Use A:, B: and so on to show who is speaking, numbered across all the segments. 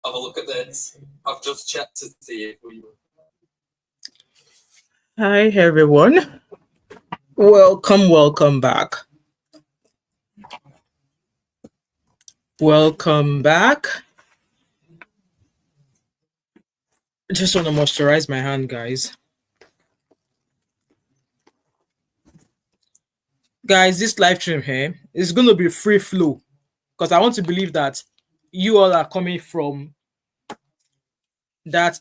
A: have a look at this. I've just checked to see if we. Hi everyone. Welcome back. Welcome back. I just want to moisturize my hand, guys. Guys, this live stream here is going to be free flow because I want to believe that you all are coming from that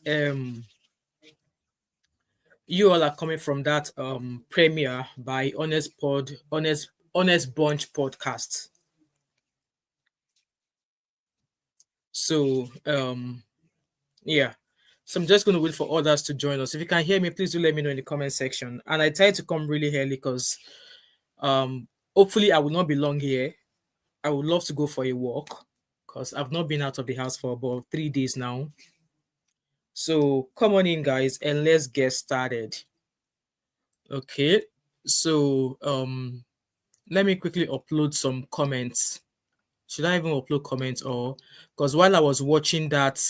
A: premiere by Honest Bunch podcast. So yeah, so I'm just going to wait for others to join us. If you can hear me, please do let me know in the comment section. And I try to come really early because hopefully I will not be long here. I would love to go for a walk because I've not been out of the house for about 3 days now. So come on in, guys, and let's get started. Okay, so let me quickly upload some comments. Should I even upload comments? Or because while I was watching that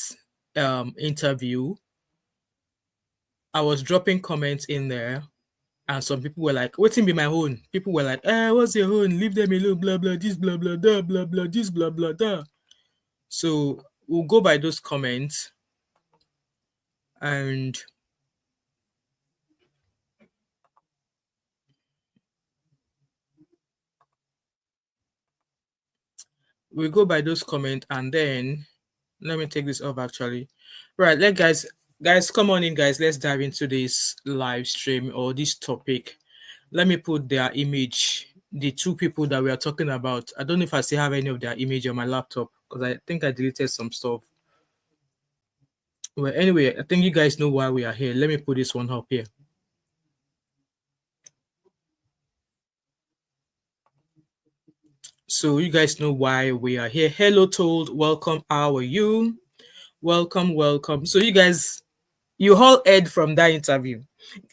A: interview, I was dropping comments in there, and some people were like, "What's be my own?" People were like, "What's your own? Leave them alone, blah blah this, blah blah da, blah blah this, blah blah da." So we'll go by those comments, and we'll go by those comments, and then let me take this off actually. Right, guys, come on in, guys. Let's dive into this live stream or this topic. Let me put their image, the two people that we are talking about. I don't know if I still have any of their image on my laptop because I think I deleted some stuff. Well, anyway, I think you guys know why we are here. Let me put this one up here. So you guys know why we are here. Hello, Told. Welcome. How are you? Welcome. So you guys, you all heard from that interview.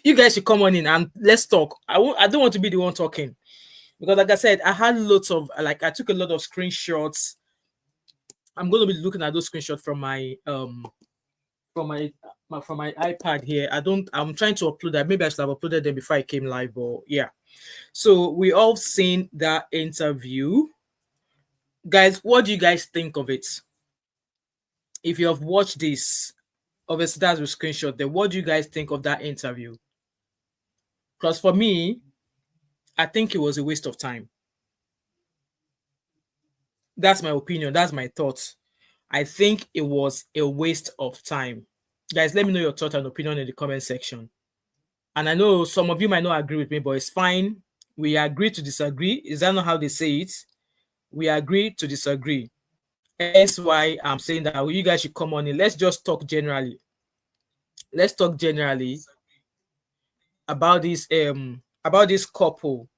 A: You guys should come on in and let's talk. I don't want to be the one talking because, like I said, I had lots of I took a lot of screenshots. I'm going to be looking at those screenshots from my iPad here. I'm trying to upload that. Maybe I should have uploaded them before I came live, but yeah. So we all seen that interview. Guys, what do you guys think of it? If you have watched this, obviously that's a screenshot there. What do you guys think of that interview? Because for me, I think it was a waste of time. That's my opinion. That's my thoughts. I think it was a waste of time. Guys, let me know your thoughts and opinion in the comment section. And I know some of you might not agree with me, but it's fine. We agree to disagree. Is that not how they say it? We agree to disagree. That's why I'm saying that you guys should come on in. Let's just talk generally. Let's talk generally about this couple.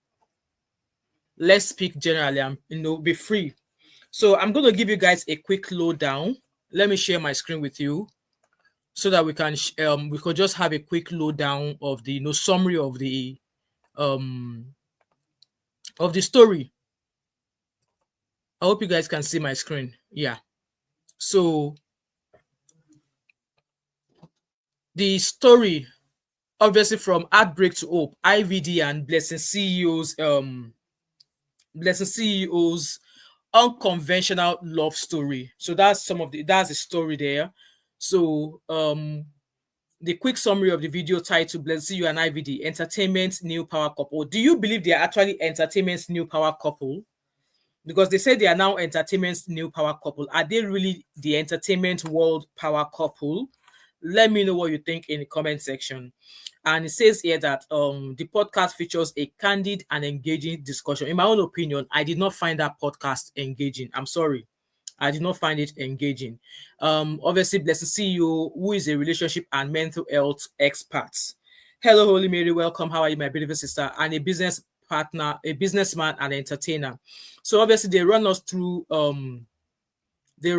A: Let's speak generally and be free. So I'm going to give you guys a quick lowdown. Let me share my screen with you so that we could just have a quick lowdown of the summary of the story. I hope you guys can see my screen. Yeah. So the story, obviously from Heartbreak to Hope, IVD and Blessing CEO's unconventional love story. So that's the story there. So the quick summary of the video titled Blessing CEO and IVD, Entertainment's New Power Couple. Do you believe they are actually entertainment's new power couple? Because they say they are now entertainment's new power couple. Are they really the entertainment world power couple? Let me know what you think in the comment section. And it says here that the podcast features a candid and engaging discussion. In my own opinion, I did not find that podcast engaging. I'm sorry. I did not find it engaging. Obviously, Blessing CEO, who is a relationship and mental health expert. Hello, Holy Mary. Welcome. How are you, my beautiful sister? And a business partner, a businessman and entertainer. So obviously, they run us through they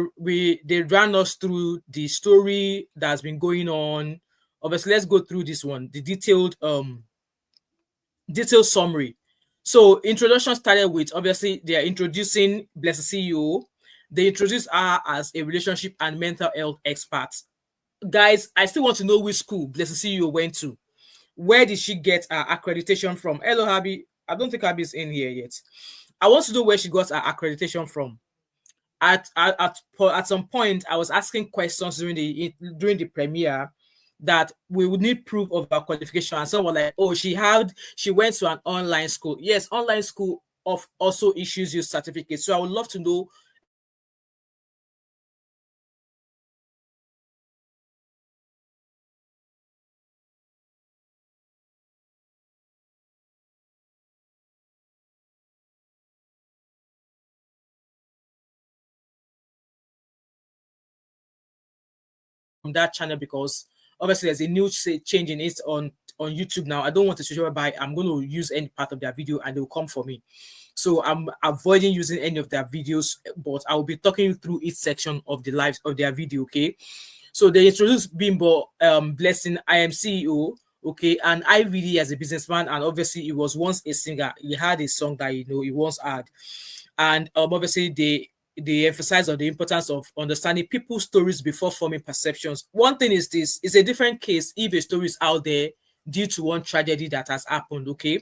A: ran us through the story that's been going on. Obviously, let's go through this one, the detailed summary. So introduction started with, obviously, they are introducing Blessing CEO, They introduced her as a relationship and mental health expert. Guys, I still want to know which school Blessing CEO went to. Where did she get her accreditation from? Hello, Abby. I don't think Abby is in here yet. I want to know where she got her accreditation from. At some point, I was asking questions during the premiere that we would need proof of our qualification, and someone like, oh, she went to an online school. Yes, online school of also issues you certificates. So I would love to know from that channel, because obviously there's a new change in it on YouTube now. I don't want to switch over by I'm going to use any part of their video and they'll come for me. So I'm avoiding using any of their videos, but I will be talking through each section of the lives of their video. Okay. So they introduced Bimbo Blessing, I am CEO, okay, and IVD as a businessman, and obviously he was once a singer. He had a song that he once had, and obviously they emphasize on the importance of understanding people's stories before forming perceptions. One thing is this: it's a different case if a story is out there due to one tragedy that has happened, okay,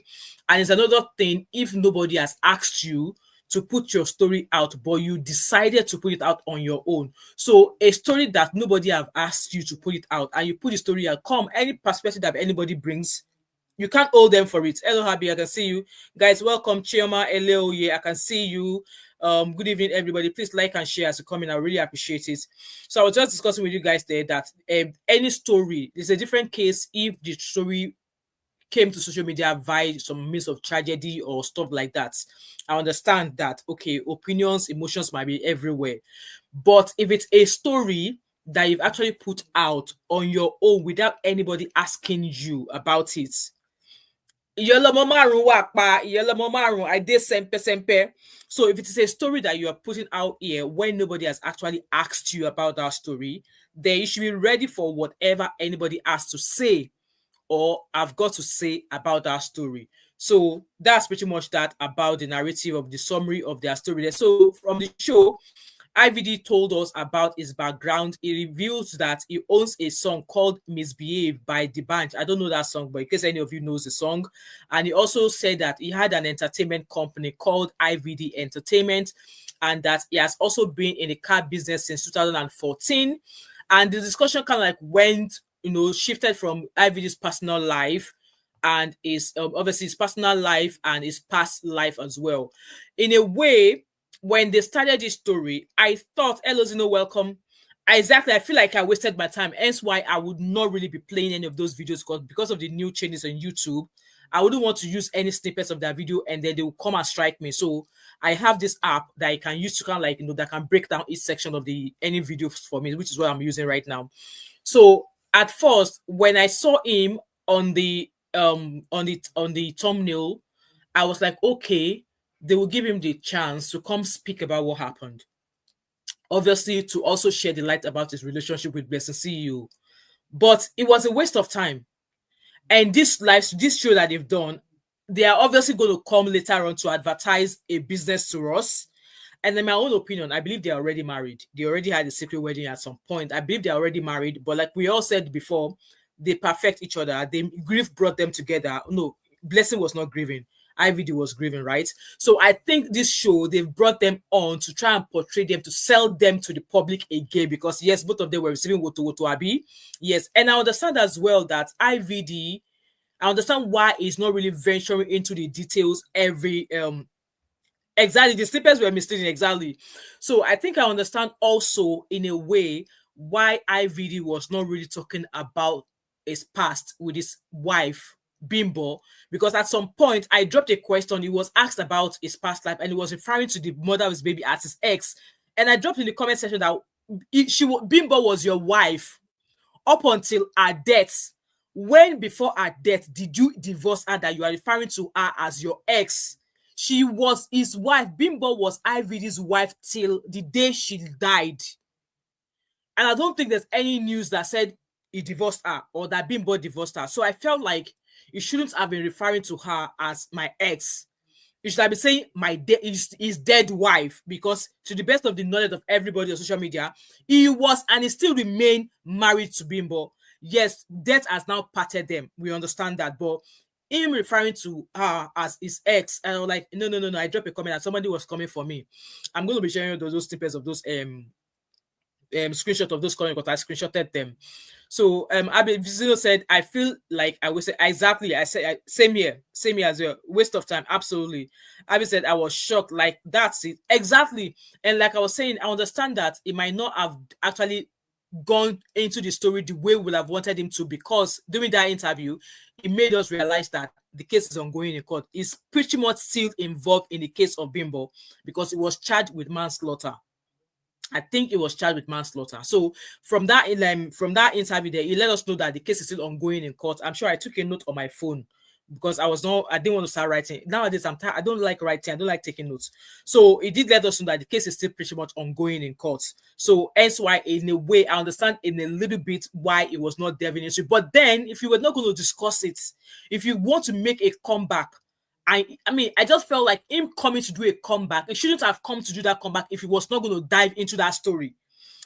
A: and it's another thing if nobody has asked you to put your story out, but you decided to put it out on your own. So a story that nobody have asked you to put it out, and you put the story out, come any perspective that anybody brings, you can't hold them for it. Hello, Happy, I can see you. Guys, welcome. Chioma, Eleo, yeah, I can see you. Good evening, everybody. Please like and share as you come in. I really appreciate it. So I was just discussing with you guys there that any story, there's a different case if the story came to social media via some means of tragedy or stuff like that. I understand that, okay, opinions, emotions might be everywhere. But if it's a story that you've actually put out on your own without anybody asking you about it, I did sempe. So if it is a story that you are putting out here when nobody has actually asked you about that story, then you should be ready for whatever anybody has to say or I've got to say about that story. So that's pretty much that about the narrative of the summary of their story. So from the show, IVD told us about his background. He reveals that he owns a song called Misbehave by the band. I don't know that song, but in case any of you knows the song. And he also said that he had an entertainment company called IVD Entertainment, and that he has also been in the car business since 2014. And the discussion kind of like went, shifted from IVD's personal life and his obviously his personal life and his past life as well. In a way, when they started this story, I thought, hello, Zeno, welcome. Exactly, I feel like I wasted my time. Hence why I would not really be playing any of those videos because of the new changes on YouTube. I wouldn't want to use any snippets of that video and then they will come and strike me. So I have this app that I can use to kind of like, that can break down each section of any video for me, which is what I'm using right now. So at first, when I saw him on the thumbnail, I was like, okay, they will give him the chance to come speak about what happened. Obviously, to also share the light about his relationship with Blessing CEO. But it was a waste of time. And this show that they've done, they are obviously going to come later on to advertise a business to us. And in my own opinion, I believe they're already married. They already had a secret wedding at some point. I believe they're already married. But like we all said before, they perfect each other. Grief brought them together. No, Blessing was not grieving. IVD was grieving, right? So I think this show, they've brought them on to try and portray them, to sell them to the public again, because yes, both of them were receiving Woto Abi. Yes, and I understand as well that IVD, I understand why he's not really venturing into the details exactly, the snippets were misleading, exactly. So I think I understand also in a way why IVD was not really talking about his past with his wife Bimbo, because at some point I dropped a question. He was asked about his past life and he was referring to the mother of his baby as his ex, and I dropped in the comment section that Bimbo was your wife up until her death. When before her death did you divorce her that you are referring to her as your ex? She was his wife. Bimbo was IVD's wife till the day she died. And I don't think there's any news that said he divorced her or that Bimbo divorced her. So I felt like you shouldn't have been referring to her as my ex. You should have been saying his dead wife, because to the best of the knowledge of everybody on social media, he was and he still remain married to Bimbo. Yes, death has now parted them. We understand that, but him referring to her as his ex, and I was like, no, no, no, no. I dropped a comment and somebody was coming for me. I'm going to be sharing those snippets of those screenshot of those comments because I screenshotted them. So Abi Vizino said, I feel like I would say exactly. I said same here as well. Waste of time, absolutely. Abi said I was shocked. Like that's it exactly. And like I was saying, I understand that it might not have actually gone into the story the way we would have wanted him to, because during that interview, it made us realize that the case is ongoing in court. He's pretty much still involved in the case of Bimbo because he was charged with manslaughter. I think it was charged with manslaughter. So from that interview there, he let us know that the case is still ongoing in court. I'm sure I took a note on my phone because I didn't want to start writing. Nowadays, I don't like writing. I don't like taking notes. So it did let us know that the case is still pretty much ongoing in court. So hence why, in a way, I understand in a little bit why it was not delving into it. But then, if you were not going to discuss it, if you want to make a comeback, I mean, I just felt like him coming to do a comeback. He shouldn't have come to do that comeback if he was not going to dive into that story.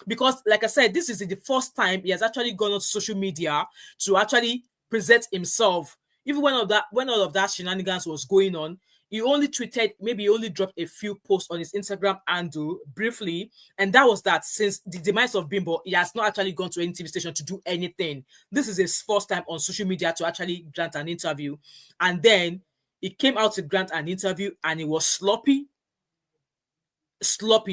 A: Because, like I said, this is the first time he has actually gone on social media to actually present himself. Even when all of that shenanigans was going on, he only tweeted, maybe he only dropped a few posts on his Instagram handle briefly, and that was that. Since the demise of Bimbo, he has not actually gone to any TV station to do anything. This is his first time on social media to actually grant an interview, and then he came out to grant an interview and he was sloppy.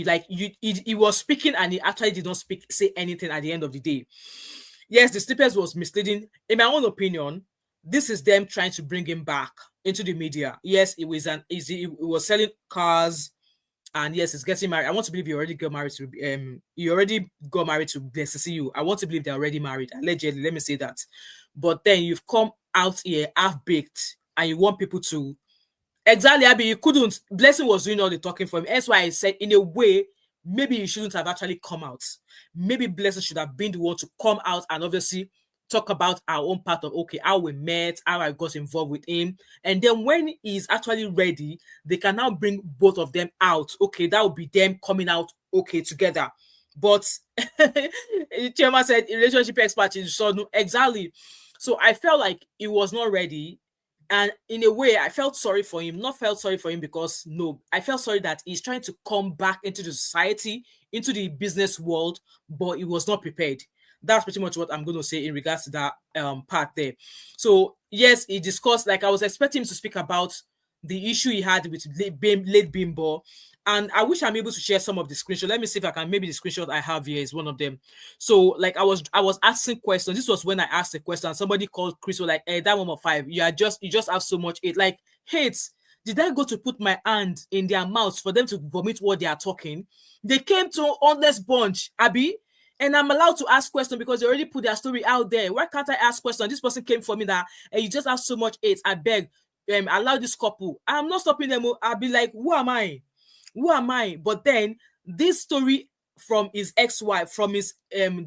A: Like he was speaking and he actually did not say anything at the end of the day. Yes, the snippets was misleading. In my own opinion, this is them trying to bring him back into the media. Yes, he was selling cars, and yes, he's getting married. I want to believe he already got married to Blessing CEO. I want to believe they're already married, allegedly. Let me say that. But then you've come out here half baked, and you want people to exactly. Abi, you couldn't. Blessing was doing all the talking for him. That's why I said, in a way, maybe he shouldn't have actually come out. Maybe Blessing should have been the one to come out and obviously talk about our own part of, okay, how we met, how I got involved with him. And then when he's actually ready, they can now bring both of them out. Okay, that would be them coming out, okay, together. But Chairman said, relationship expert, so no, exactly. So I felt like he was not ready. And in a way, I felt sorry for him. Not felt sorry for him because, no, I felt sorry that he's trying to come back into the society, into the business world, but he was not prepared. That's pretty much what I'm going to say in regards to that part there. So, yes, he discussed, like I was expecting him to speak about the issue he had with late Bimbo. And I wish I'm able to share some of the screenshots. Let me see if I can. Maybe the screenshot I have here is one of them. So, like I was asking questions. This was when I asked a question. Somebody called Chris, was like, "Hey, that 1 5, you just have so much hate. Like hate. Did I go to put my hand in their mouths for them to vomit what they are talking? They came to honest bunch, Abby." And I'm allowed to ask questions because they already put their story out there. Why can't I ask questions? This person came for me that, hey, you just have so much hate. I beg, allow this couple. I'm not stopping them. I'll be like, who am I? Who am I? But then this story from his ex-wife, from his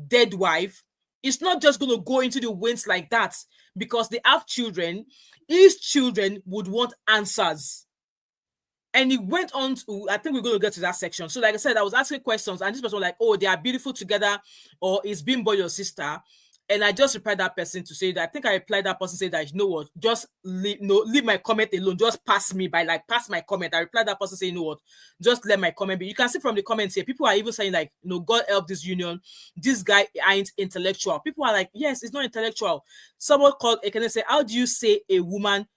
A: dead wife, is not just going to go into the winds like that because they have children. His children would want answers. And he went on to, I think we're going to get to that section. So like I said, I was asking questions and this person was like, oh, they are beautiful together, or is Bimbo your sister? And I just replied that person to say that, I think I replied that person say that, you know what, just leave my comment alone. Just pass my comment. I replied that person saying, you know what, just let my comment be. You can see from the comments here, people are even saying like, you know, God help this union. This guy ain't intellectual. People are like, yes, it's not intellectual. Someone called Ekene say, how do you say a woman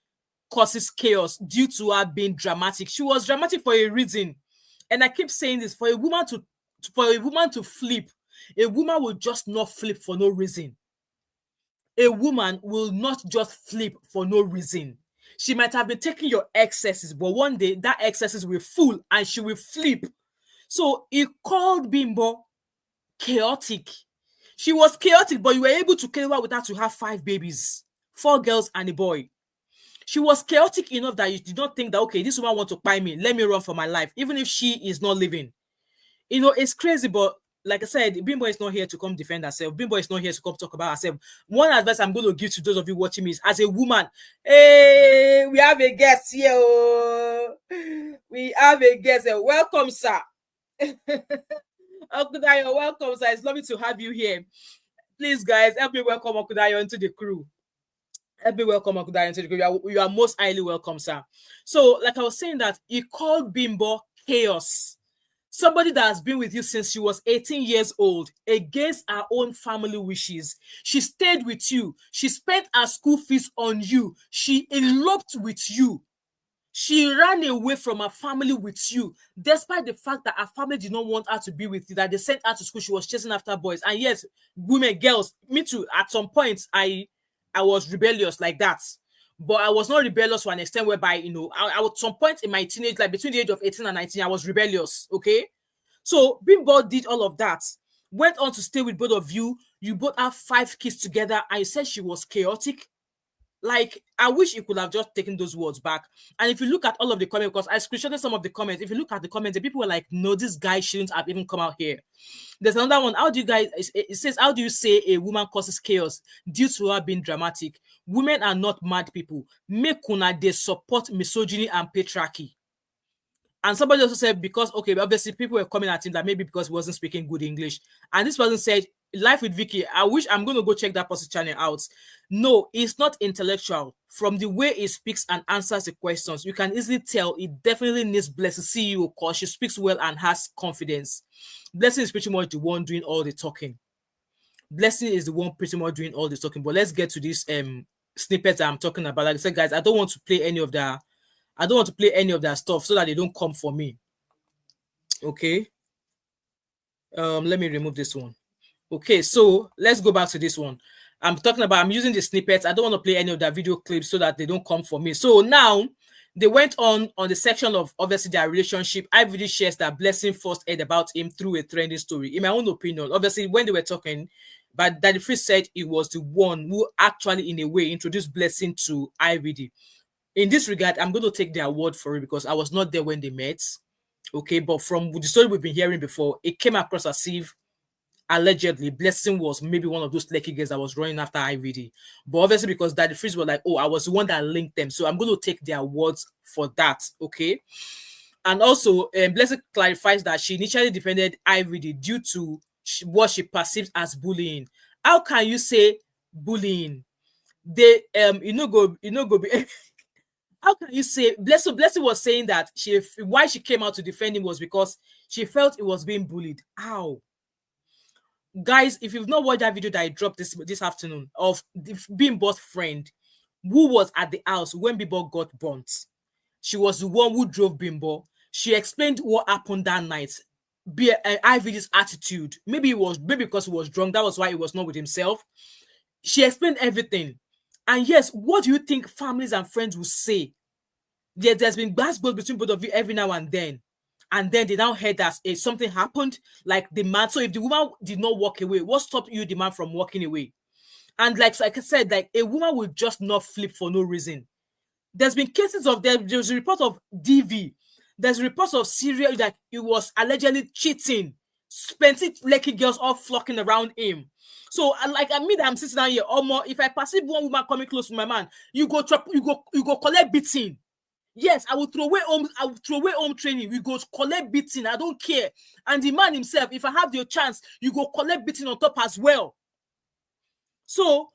A: causes chaos due to her being dramatic? She was dramatic for a reason. And I keep saying this, for a woman to flip, a woman will just not flip for no reason. A woman will not just flip for no reason. She might have been taking your excesses, but one day that excesses will full and she will flip. So he called Bimbo chaotic. She was chaotic, but you were able to kill her with her to have 5 babies, 4 girls and a boy. She was chaotic enough that you did not think that, okay, this woman wants to buy me, let me run for my life, even if she is not living. You know, it's crazy, but like I said, Bimbo is not here to come defend herself. Bimbo is not here to come talk about herself. One advice I'm going to give to those of you watching me is, as a woman, hey, we have a guest here. Oh. We have a guest here. Welcome, sir. Okudayo, welcome, sir. It's lovely to have you here. Please, guys, help me welcome Okudayo into the crew. Help me welcome Okudayo into the crew. You are most highly welcome, sir. So, like I was saying, that he called Bimbo chaos. Somebody that has been with you since she was 18 years old, against her own family wishes. She stayed with you. She spent her school fees on you. She eloped with you. She ran away from her family with you, despite the fact that her family did not want her to be with you, that they sent her to school. She was chasing after boys. And yes, women, girls, me too. At some point, I was rebellious like that. But I was not rebellious to an extent whereby, you know, I at some point in my teenage, like between the age of 18 and 19, I was rebellious, okay? So Bimbo did all of that, went on to stay with both of you. You both have 5 kids together, and you said she was chaotic. Like, I wish you could have just taken those words back. And if you look at all of the comments, because I screenshotted some of the comments, if you look at the comments, the people were like, no, this guy shouldn't have even come out here. There's another one. How do you guys, it says, how do you say a woman causes chaos due to her being dramatic? Women are not mad people. Make una they support misogyny and patriarchy. And somebody also said, because, okay, obviously people were coming at him that maybe because he wasn't speaking good English. And this person said, Life with Vicky, I wish I'm going to go check that person channel out. No, it's not intellectual. From the way he speaks and answers the questions, you can easily tell he definitely needs Blessing CEO because she speaks well and has confidence. Blessing is pretty much the one doing all the talking. Blessing is the one pretty much doing all the talking. But let's get to this snippets that I'm talking about. Like I said, guys, I don't want to play any of that. I don't want to play any of that stuff so that they don't come for me. Okay. Let me remove this one. Okay, so let's go back to this one. I'm using the snippets. I don't want to play any of that video clips so that they don't come for me. So now they went on the section of obviously their relationship. IVD shares that Blessing first heard about him through a trending story. In my own opinion, obviously when they were talking, but Daddy Free said he was the one who actually in a way introduced Blessing to IVD. In this regard, I'm going to take their word for it because I was not there when they met. Okay, but from the story we've been hearing before, it came across as if allegedly Blessing was maybe one of those lucky girls that was running after IVD. But obviously because Daddy Freeze were like, oh, I was the one that linked them. So I'm going to take their words for that. Okay. And also, Blessing clarifies that she initially defended IVD due to what she perceives as bullying. How can you say bullying? They go be how can you say Blessing was saying that why she came out to defend him was because she felt it was being bullied. How? Guys, if you've not watched that video that I dropped this afternoon of Bimbo's friend who was at the house when Bimbo got burnt, she was the one who drove Bimbo. She explained what happened that night. IVD's attitude. Maybe because he was drunk. That was why he was not with himself. She explained everything. And yes, what do you think families and friends will say? There's been basketball between both of you every now and then. And then they now heard that something happened, like the man. So if the woman did not walk away, what stopped you, the man, from walking away? And like I said, like a woman will just not flip for no reason. There's been cases of there's a report of DV. There's reports of serial that he was allegedly cheating. Spent lucky girls all flocking around him. So like I'm sitting down here, almost if I perceive one woman coming close to my man, you go collect beating. Yes, I will throw away home training. We go collect beating. I don't care. And the man himself, if I have the chance, you go collect beating on top as well. So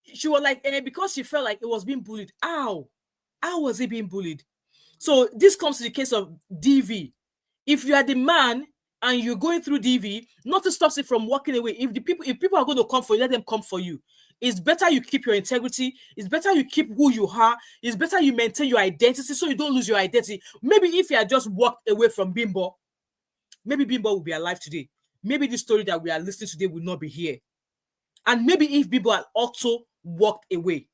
A: she was like, because she felt like it was being bullied. How was it being bullied? So this comes to the case of DV. If you are the man and you're going through DV, nothing stops it from walking away. If people are going to come for you, let them come for you. It's better you keep your integrity. It's better you keep who you are. It's better you maintain your identity so you don't lose your identity. Maybe if you had just walked away from Bimbo, maybe Bimbo would be alive today. Maybe the story that we are listening today would not be here. And maybe if Bimbo had also walked away,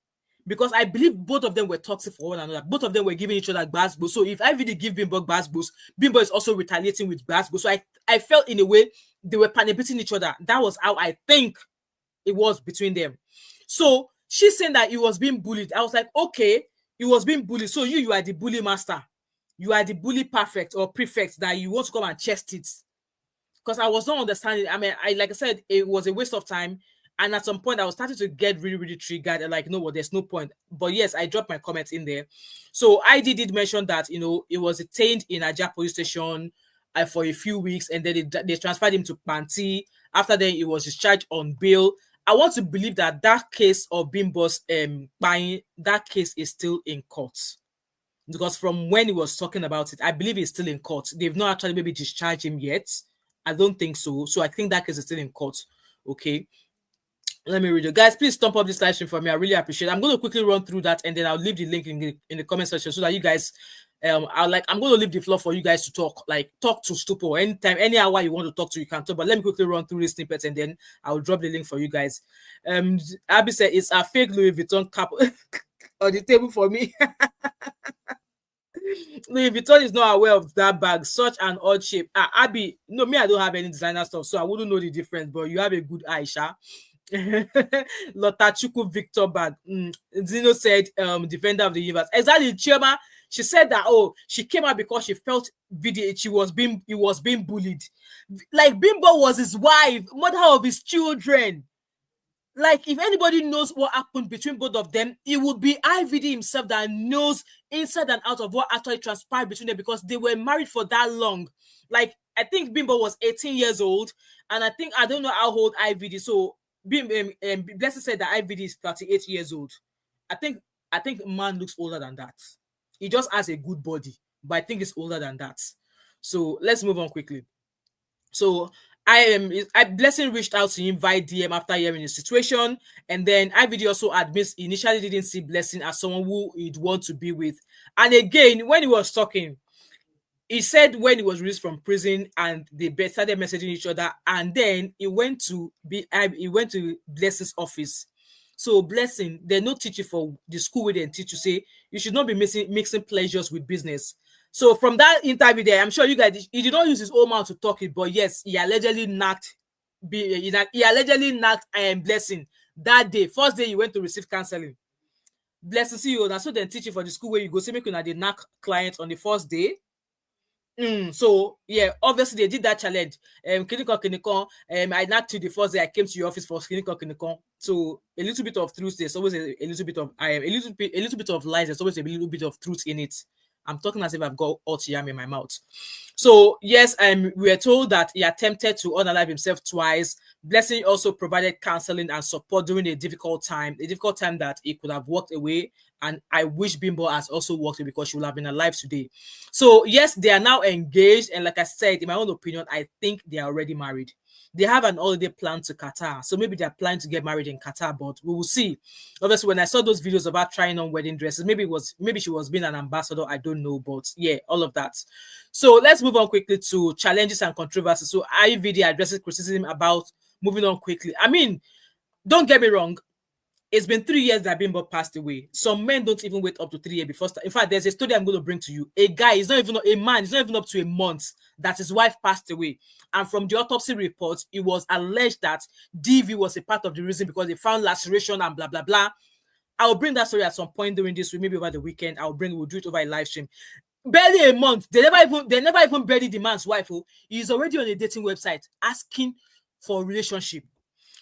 A: because I believe both of them were toxic for one another. Both of them were giving each other basbos. So if IVD give Bimbo basbos, Bimbo is also retaliating with basbos. So I felt in a way they were beating each other. That was how I think it was between them. So she's saying that he was being bullied. I was like, okay, he was being bullied. So you are the bully master. You are the bully perfect or prefect that you want to come and chest it. because I was not understanding. I mean, I like I said, it was a waste of time. And at some point, I was starting to get really, really triggered and like, you know what, there's no point. But yes, I dropped my comments in there. So ID did mention that, you know, it was detained in Naija police station for a few weeks, and then they transferred him to Panti. After then, he was discharged on bail. I want to believe that that case of Bimbo's buying, that case is still in court. Because from when he was talking about it, I believe he's still in court. They've not actually maybe discharged him yet. I don't think so. So I think that case is still in court. Okay. Let me read it. Guys, please stomp up this live stream for me. I really appreciate it. I'm going to quickly run through that, and then I'll leave the link in the comment section so that you guys, I'm going to leave the floor for you guys to talk to Stupo. Anytime, any hour you want to talk to, you can talk. But let me quickly run through this snippet, and then I'll drop the link for you guys. Abby said it's a fake Louis Vuitton cap on the table for me. Louis Vuitton is not aware of that bag. Such an odd shape. Abby, no, me, I don't have any designer stuff, so I wouldn't know the difference. But you have a good eye, Sha. Lotachuku Victor bag. Zeno said, defender of the universe. Exactly, Chioma. She said that she came out because she felt he was being bullied. Like Bimbo was his wife, mother of his children. Like, if anybody knows what happened between both of them, it would be IVD himself that knows inside and out of what actually transpired between them, because they were married for that long. Like, I think Bimbo was 18 years old, and I don't know how old IVD. So Blessing said that IVD is 38 years old. I think man looks older than that. He just has a good body, but I think it's older than that. So let's move on quickly. So Blessing reached out to him via DM after hearing the situation, and then IVD also admits he initially didn't see Blessing as someone who he'd want to be with. And again, when he was talking, he said when he was released from prison and they started messaging each other, and then he went to Blessing's office. So Blessing, they no teach you for the school where they teach you say you should not be mixing pleasures with business. So from that interview there, I'm sure you guys, he did not use his own mouth to talk it, but yes, he allegedly knocked Blessing that day. First day he went to receive counseling. Blessing CEO, that's so then teach you for the school where you go say make una dey knock clients on the first day. So yeah, obviously they did that challenge. I knocked you the first day I came to your office for Kinikon. So a little bit of truth. There's always a little bit of a little bit of lies. There's always a little bit of truth in it. I'm talking as if I've got hot yam in my mouth. So yes, we are told that he attempted to unalive himself twice. Blessing also provided counseling and support during a difficult time that he could have walked away. And I wish Bimbo has also walked away because she would have been alive today. So yes, they are now engaged. And like I said, in my own opinion, I think they are already married. They have an holiday plan to Qatar. So maybe they're planning to get married in Qatar, but we will see. Obviously, when I saw those videos about trying on wedding dresses, maybe she was being an ambassador. I don't know, but yeah, all of that. So let's move on quickly to challenges and controversies. So IVD addresses criticism about moving on quickly. I mean, don't get me wrong. It's been 3 years that Bimbo passed away. Some men don't even wait up to 3 years before. In fact, there's a story I'm going to bring to you. A man is not even up to a month that his wife passed away. And from the autopsy report, it was alleged that DV was a part of the reason because they found laceration and blah, blah, blah. I'll bring that story at some point during this week, maybe over the weekend. We'll do it over a live stream. Barely a month. They never even buried the man's wife. He's already on a dating website asking for a relationship.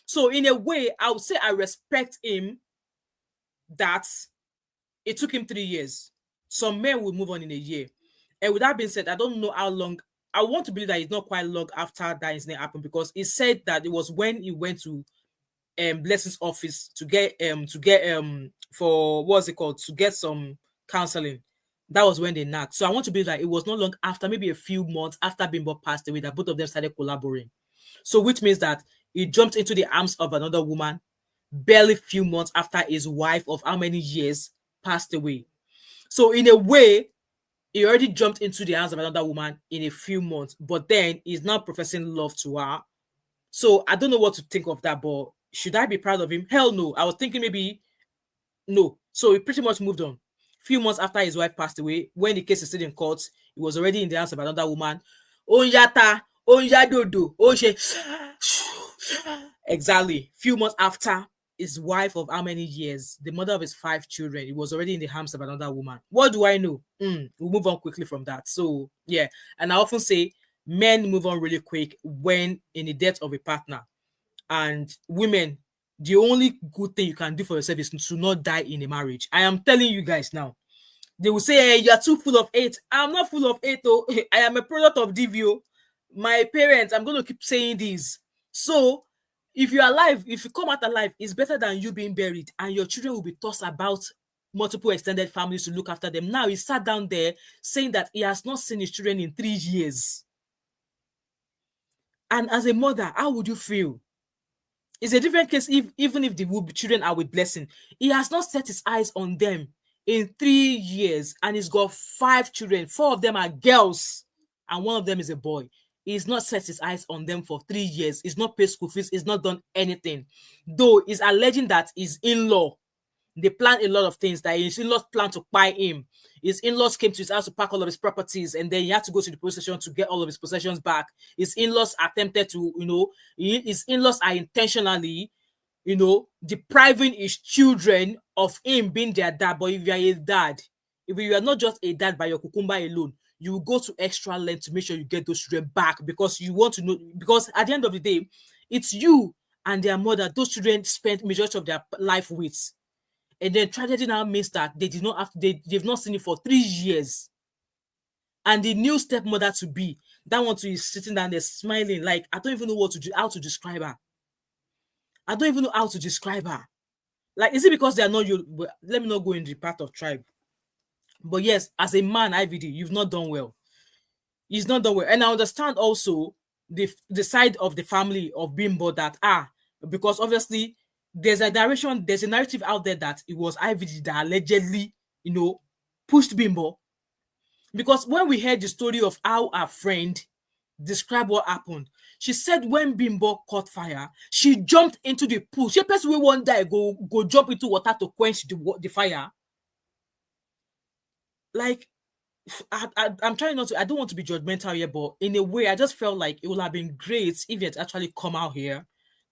A: So in a way, I would say I respect him that it took him 3 years. Some men will move on in a year. And with that being said, I don't know how long. I want to believe that it's not quite long after that incident happened, because he said that it was when he went to Blessing's office to get some counseling. That was when they knocked. So I want to believe that it was not long after, maybe a few months after Bimbo passed away, that both of them started collaborating. So which means that he jumped into the arms of another woman barely few months after his wife of how many years passed away. So in a way, he already jumped into the arms of another woman in a few months, but then he's now professing love to her. So I don't know what to think of that, but should I be proud of him? Hell no. I was thinking maybe no. So he pretty much moved on. Few months after his wife passed away, when the case is still in court, he was already in the hands of another woman. Exactly. Few months after his wife of how many years, the mother of his 5 children, he was already in the arms of another woman. What do I know? We'll move on quickly from that. So yeah, and I often say Men move on really quick when in the death of a partner. And women, the only good thing you can do for yourself is to not die in a marriage. I am telling you guys now. They will say, hey, you are too full of hate. I'm not full of hate, oh. I am a product of DVO. My parents, I'm going to keep saying this. So, if you're alive, if you come out alive, it's better than you being buried, and your children will be tossed about multiple extended families to look after them. Now, he sat down there saying that he has not seen his children in 3 years. And as a mother, how would you feel? It's a different case even if the children are with Blessing. He has not set his eyes on them in 3 years, and he's got 5 children. 4 of them are girls, and 1 of them is a boy. He's not set his eyes on them for 3 years. He's not paid school fees. He's not done anything. Though he's alleging that his in-law, they planned a lot of things, that his in-laws planned to buy him. His in-laws came to his house to pack all of his properties, and then he had to go to the police station to get all of his possessions back. His in-laws attempted to, his in-laws are intentionally, depriving his children of him being their dad. But if you are a dad, if you are not just a dad by your cucumber alone, you will go to extra length to make sure you get those children back, because you want to know, because at the end of the day, it's you and their mother those children spent majority of their life with. And then tragedy now means that they've not seen it for 3 years. And the new stepmother to be, that one too is sitting down there smiling. Like, I don't even know how to describe her. I don't even know how to describe her. Like, is it because they are not you? Let me not go in the part of tribe. But yes, as a man, IVD, you've not done well. He's not done well. And I understand also the side of the family of Bimbo that because obviously there's a narrative out there that it was IVD that allegedly, pushed Bimbo. Because when we heard the story of how our friend described what happened, she said when Bimbo caught fire, she jumped into the pool. She person we one day go jump into water to quench the fire. Like, I'm trying not to, I don't want to be judgmental here, but in a way, I just felt like it would have been great if it actually come out here,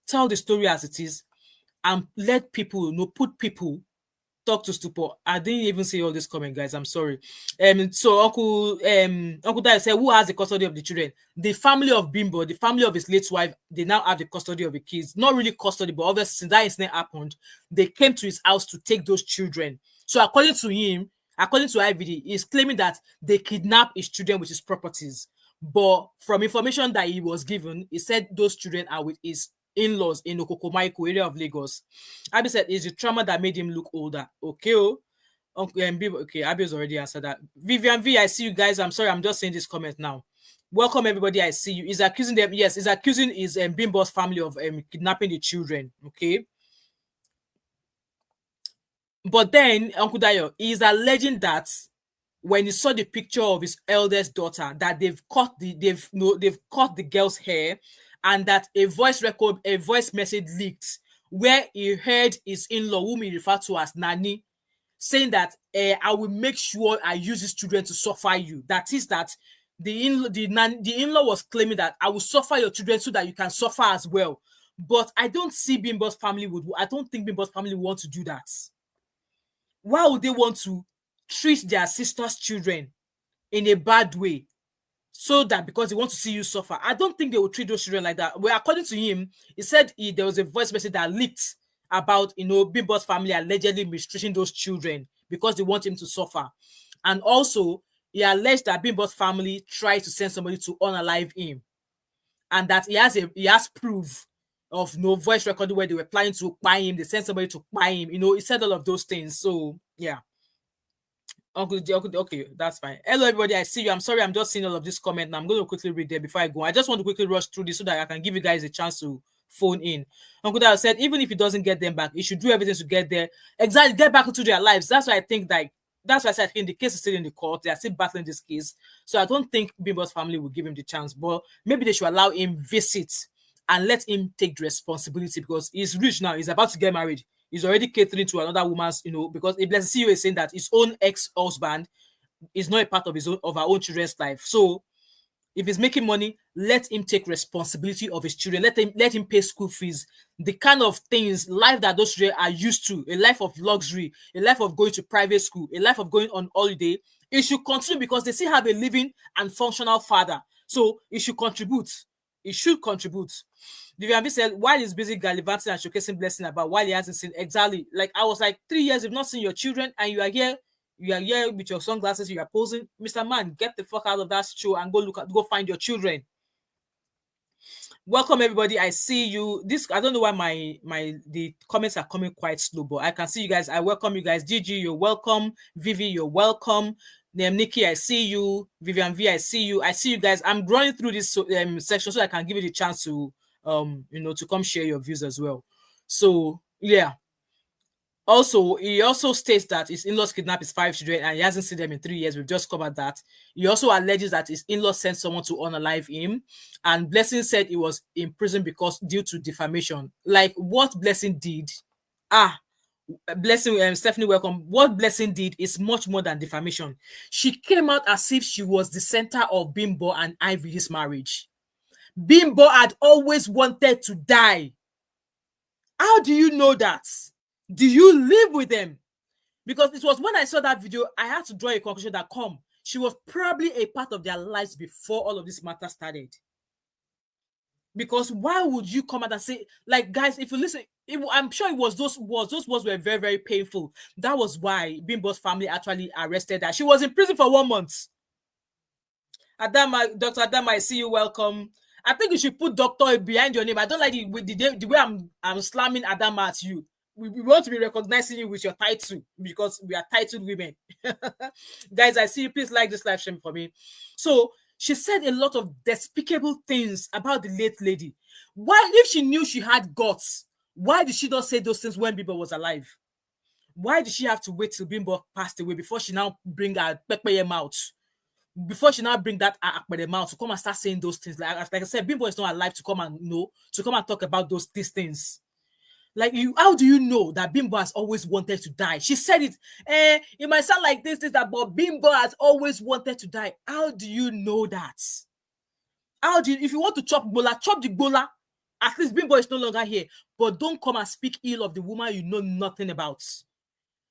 A: tell the story as it is, and let people, put people, talk to stupor. I didn't even see all this comment, guys. I'm sorry. So Uncle Dai said, who has the custody of the children? The family of Bimbo, the family of his late wife, they now have the custody of the kids. Not really custody, but obviously since that incident happened, they came to his house to take those children. So according to him, according to IVD, he's claiming that they kidnapped his children with his properties. But from information that he was given, he said those children are with his in-laws in Okokomaiko area of Lagos. Abi said it's the trauma that made him look older. Okay, okay, Abi has already answered that. Vivian V, I see you guys. I'm sorry, I'm just saying this comment now. Welcome everybody. I see you. He's accusing them. Yes, he's accusing his Bimbo's family of kidnapping the children. Okay. But then Uncle Dayo is alleging that when he saw the picture of his eldest daughter, that they've cut the girl's hair, and that a voice message leaked where he heard his in-law, whom he referred to as Nani, saying that I will make sure I use these children to suffer you. That is that the in-law was claiming that I will suffer your children so that you can suffer as well. But I don't think Bimbo's family would want to do that. Why would they want to treat their sister's children in a bad way so that because they want to see you suffer? I don't think they will treat those children like that. Well, according to him, he said there was a voice message that leaked about Bimbo's family allegedly mistreating those children because they want him to suffer. And also, he alleged that Bimbo's family tried to send somebody to unalive him, and that he has proof of no voice recording where they were planning to buy him. They sent somebody to buy him. He said all of those things. So yeah. Okay, that's fine. Hello everybody, I see you. I'm sorry, I'm just seeing all of this comment now. I'm going to quickly read them before I go. I just want to quickly rush through this so that I can give you guys a chance to phone in. Uncle Dad said even if he doesn't get them back, he should do everything to get there. Exactly, get back into their lives. That's why I think that's why I said the case is still in the court. They are still battling this case. So I don't think Bimbo's family will give him the chance, but maybe they should allow him visit and let him take the responsibility, because he's rich now. He's about to get married. He's already catering to another woman's, because a Blessing CEO is saying that his own ex-husband is not a part of our own children's life. So if he's making money, let him take responsibility of his children. Let him pay school fees. The kind of things, life that those children are used to, a life of luxury, a life of going to private school, a life of going on holiday, it should continue because they still have a living and functional father. So it should contribute. It should contribute. Vivian V said, while he's busy gallivanting and showcasing Blessing about while he hasn't seen exactly. Like I was like 3 years, you've not seen your children, and you are here with your sunglasses, you are posing. Mr. Man, get the fuck out of that show and go find your children. Welcome everybody. I see you. This I don't know why the comments are coming quite slow, but I can see you guys. I welcome you guys. Gigi, you're welcome. Vivi, you're welcome. Nikki, I see you. Vivian V, I see you. I see you guys. I'm running through this section so I can give you the chance to to come share your views as well. So yeah. Also, he also states that his in-laws kidnapped his 5 children and he hasn't seen them in 3 years. We've just covered that. He also alleges that his in-laws sent someone to unalive him. And Blessing said he was in prison because due to defamation. Like what Blessing did. Blessing, Stephanie, welcome. What Blessing did is much more than defamation. She came out as if she was the center of Bimbo and IVD's marriage. Bimbo had always wanted to die. How do you know that? Do you live with them? Because it was when I saw that video, I had to draw a conclusion that she was probably a part of their lives before all of this matter started. Because why would you come out and say, like, guys, if you listen, I'm sure it was those words were very, very painful. That was why Bimbo's family actually arrested her. She was in prison for 1 month. Adama, Dr. Adama, I see you. Welcome. I think you should put doctor behind your name. I don't like the way I'm slamming Adama at you. We want to be recognizing you with your title because we are titled women. Guys, I see you. Please like this live stream for me. So she said a lot of despicable things about the late lady. Why, if she knew she had guts, why did she not say those things when Bimbo was alive? Why did she have to wait till Bimbo passed away before she now bring her pepper out? Before she now bring that akpere out to come and start saying those things? Like I said, Bimbo is not alive to come and talk about these things. Like how do you know that Bimbo has always wanted to die? She said it. It might sound like this, that, but Bimbo has always wanted to die. How do you know that? If you want to chop the bola. At least Bimbo is no longer here. But don't come and speak ill of the woman you know nothing about.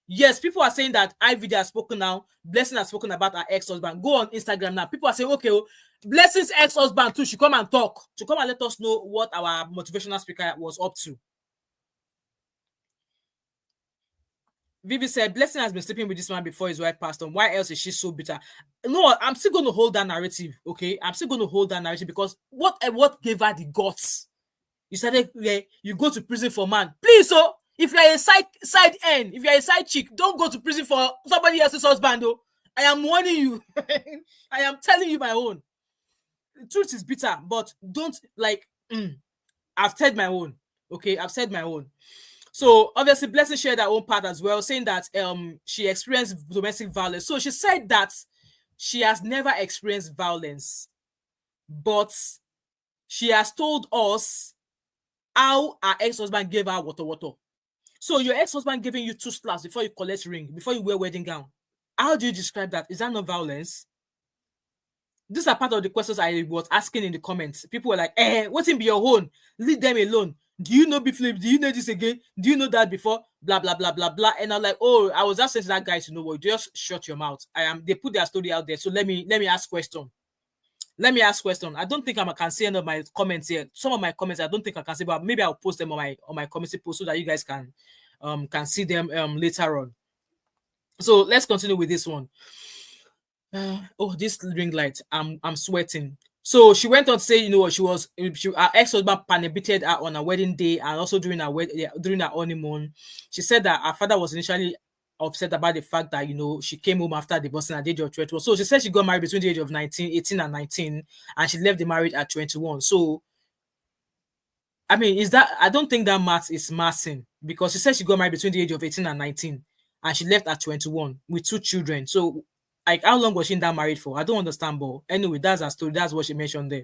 A: Yes, people are saying that IVD has spoken now. Blessing has spoken about her ex-husband. Go on Instagram now. People are saying, okay, Blessing's ex-husband too should come and talk. To come and let us know what our motivational speaker was up to. Vivi said, Blessing has been sleeping with this man before his wife passed on. Why else is she so bitter? No, I'm still going to hold that narrative, okay? I'm still going to hold that narrative because what gave her the guts? You said, you go to prison for man. Please, if you're a side end, if you're a side chick, don't go to prison for somebody else's husband, though. I am warning you. I am telling you my own. The truth is bitter, but don't, I've said my own, okay? I've said my own. So obviously Blessing shared her own part as well, saying that she experienced domestic violence. So she said that she has never experienced violence, but she has told us how her ex-husband gave her water. So your ex-husband giving you 2 slaps before you collect ring, before you wear wedding gown. How do you describe that? Is that not violence? These are part of the questions I was asking in the comments. People were like, what's in be your own? Leave them alone. Do you know Biflip? Do you know this again? Do you know that before? Blah, blah, blah, blah, blah. And I'm like, I was just saying to that guy to know what, just shut your mouth. They put their story out there. So let me ask question. I don't think I can see any of my comments here. Some of my comments I don't think I can see, but maybe I'll post them on my comments post so that you guys can see them later on. So let's continue with this one. This ring light. I'm sweating. So she went on to say, her ex-husband panibated her on her wedding day and also during her honeymoon. She said that her father was initially upset about the fact that, she came home after divorcing at the age of 21. So she said she got married between the age of 18 and 19, and she left the marriage at 21. So, I mean, I don't think that math is massing, because she said she got married between the age of 18 and 19, and she left at 21 with 2 children. So, like, how long was she in that marriage for? I don't understand, but anyway, that's her story. That's what she mentioned there.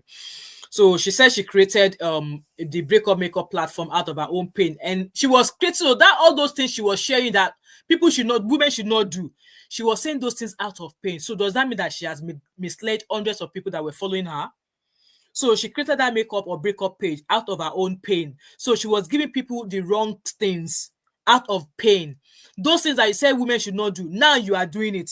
A: So she said she created the breakup makeup platform out of her own pain, and she was creating, so that all those things she was sharing that women should not do. She was saying those things out of pain. So does that mean that she has misled hundreds of people that were following her? So she created that makeup or breakup page out of her own pain. So she was giving people the wrong things out of pain. Those things that you said women should not do. Now you are doing it.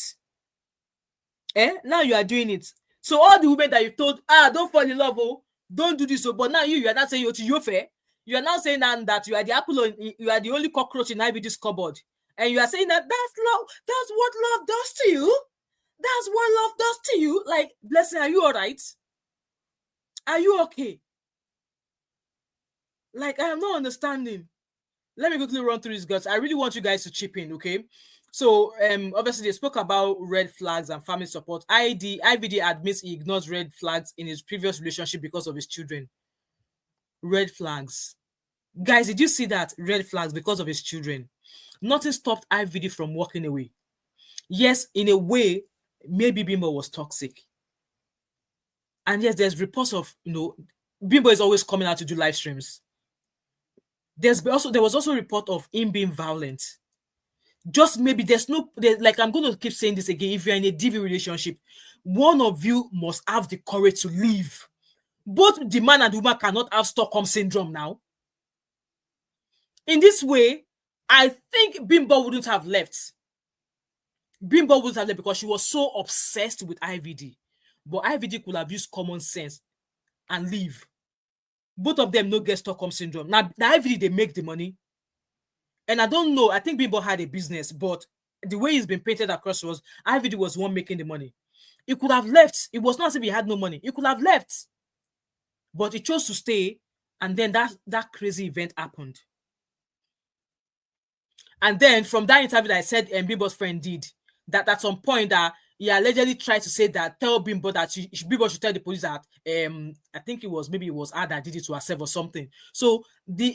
A: Now you are doing it. So all the women that you told, don't fall in love, oh, don't do this, oh, but now you are not saying you're fair. You are now saying that you are the apple, you are the only cockroach in IVD's cupboard, and you are saying that that's love. That's what love does to you. That's what love does to you. Like, Blessing, are you all right? Are you okay? Like, I am not understanding. Let me quickly run through these guys. I really want you guys to chip in, okay? So, obviously, they spoke about red flags and family support. IVD admits he ignores red flags in his previous relationship because of his children. Red flags. Guys, did you see that? Red flags because of his children. Nothing stopped IVD from walking away. Yes, in a way, maybe Bimbo was toxic. And yes, there's reports of, Bimbo is always coming out to do live streams. There was also a report of him being violent. Just maybe like, I'm going to keep saying this again. If you're in a DV relationship, one of you must have the courage to leave. Both the man and the woman cannot have Stockholm syndrome now. In this way, I think Bimbo wouldn't have left. Bimbo wouldn't have left because she was so obsessed with IVD. But IVD could have used common sense and leave. Both of them no get Stockholm syndrome. Now, the IVD, they make the money. And I don't know, I think Bimbo had a business, but the way he's been painted across was IVD was the one making the money. He could have left. It was not as if he had no money. He could have left. But he chose to stay, and then that crazy event happened. And then from that interview that I said Bimbo's friend did, that at some point that he allegedly tried to say that, tell Bimbo that Bimbo should tell the police that I think it was her that did it to herself or something. So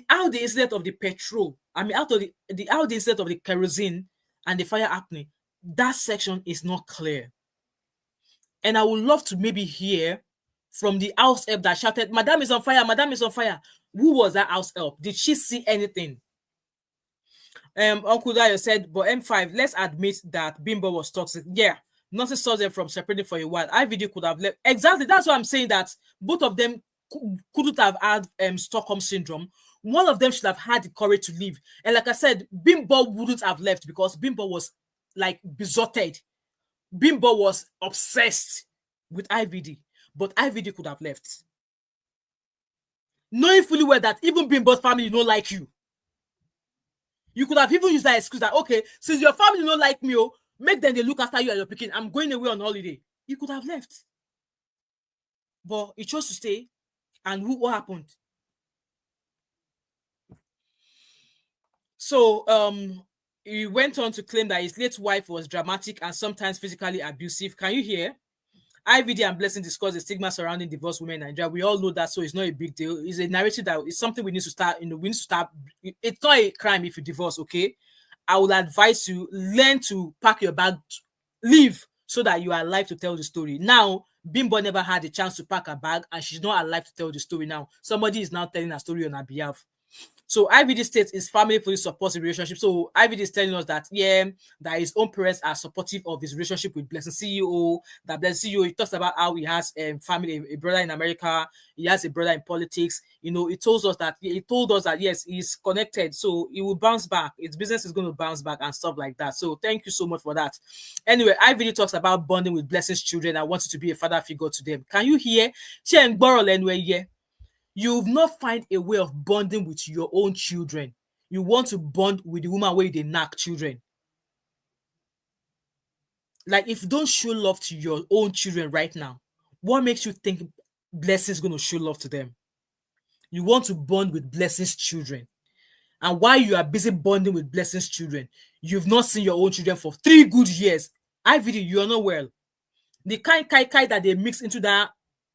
A: how the incident of the petrol, out of how the incident of the kerosene and the fire happening, that section is not clear. And I would love to maybe hear from the house help that shouted, "Madam is on fire, Madam is on fire." Who was that house help? Did she see anything? Uncle Dayo said, but M5, let's admit that Bimbo was toxic. Yeah, nothing stops them from separating for a while. IVD could have left. Exactly, that's why I'm saying that both of them couldn't have had Stockholm syndrome. One of them should have had the courage to leave. And like I said, Bimbo wouldn't have left because Bimbo was like besotted. Bimbo was obsessed with IVD, but IVD could have left. Knowing fully well that even Bimbo's family don't like you. You could have even used that excuse that, okay, since your family don't like me, make them they look after you and your picking. I'm going away on holiday. You could have left. But he chose to stay. And what happened? So he went on to claim that his late wife was dramatic and sometimes physically abusive. Can you hear? IVD and Blessing discuss the stigma surrounding divorced women in Nigeria. We all know that, so it's not a big deal. It's a narrative that is something we need to start. We need to start. It's not a crime if you divorce, okay? I would advise you learn to pack your bag, leave, so that you are alive to tell the story. Now, Bimbo never had a chance to pack her bag, and she's not alive to tell the story now. Somebody is now telling a story on her behalf. So IVD states his family fully supports the relationship. So IVD is telling us that, that his own parents are supportive of his relationship with Blessing CEO. That Blessing CEO, he talks about how he has family, a brother in America. He has a brother in politics. He told us that yes, he's connected. So he will bounce back. His business is going to bounce back and stuff like that. So thank you so much for that. Anyway, IVD talks about bonding with Blessing's children and wants to be a father figure to them. Can you hear? You've not find a way of bonding with your own children. You want to bond with the woman where they knack children. Like, if you don't show love to your own children right now, what makes you think Blessing's going to show love to them? You want to bond with Blessing's children. And while you are busy bonding with Blessing's children, you've not seen your own children for 3 good years. IVD, you are not well. The kind kai that they mix into that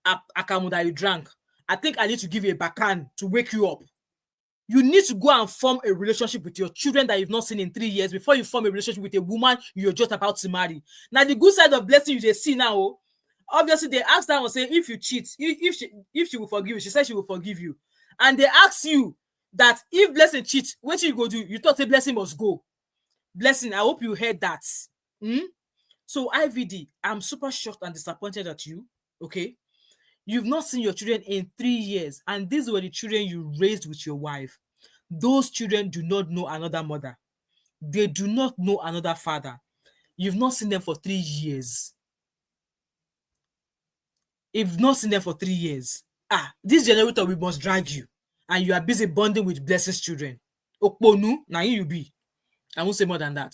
A: akamu that you drank, I think I need to give you a bakan to wake you up. You need to go and form a relationship with your children that you've not seen in 3 years before you form a relationship with a woman you're just about to marry. Now, the good side of Blessing you see now, obviously they asked her and say, if you cheat, if she will forgive you, she said she will forgive you. And they ask you that if Blessing cheats, what you go do? You thought the Blessing must go. Blessing, I hope you heard that. So IVD, I'm super shocked and disappointed at you. Okay. You've not seen your children in 3 years, and these were the children you raised with your wife. Those children do not know another mother. They do not know another father. You've not seen them for 3 years. If you've not seen them for 3 years, this generator, we must drag you. And you are busy bonding with Blessing's children. Okponu, now you be. I won't say more than that.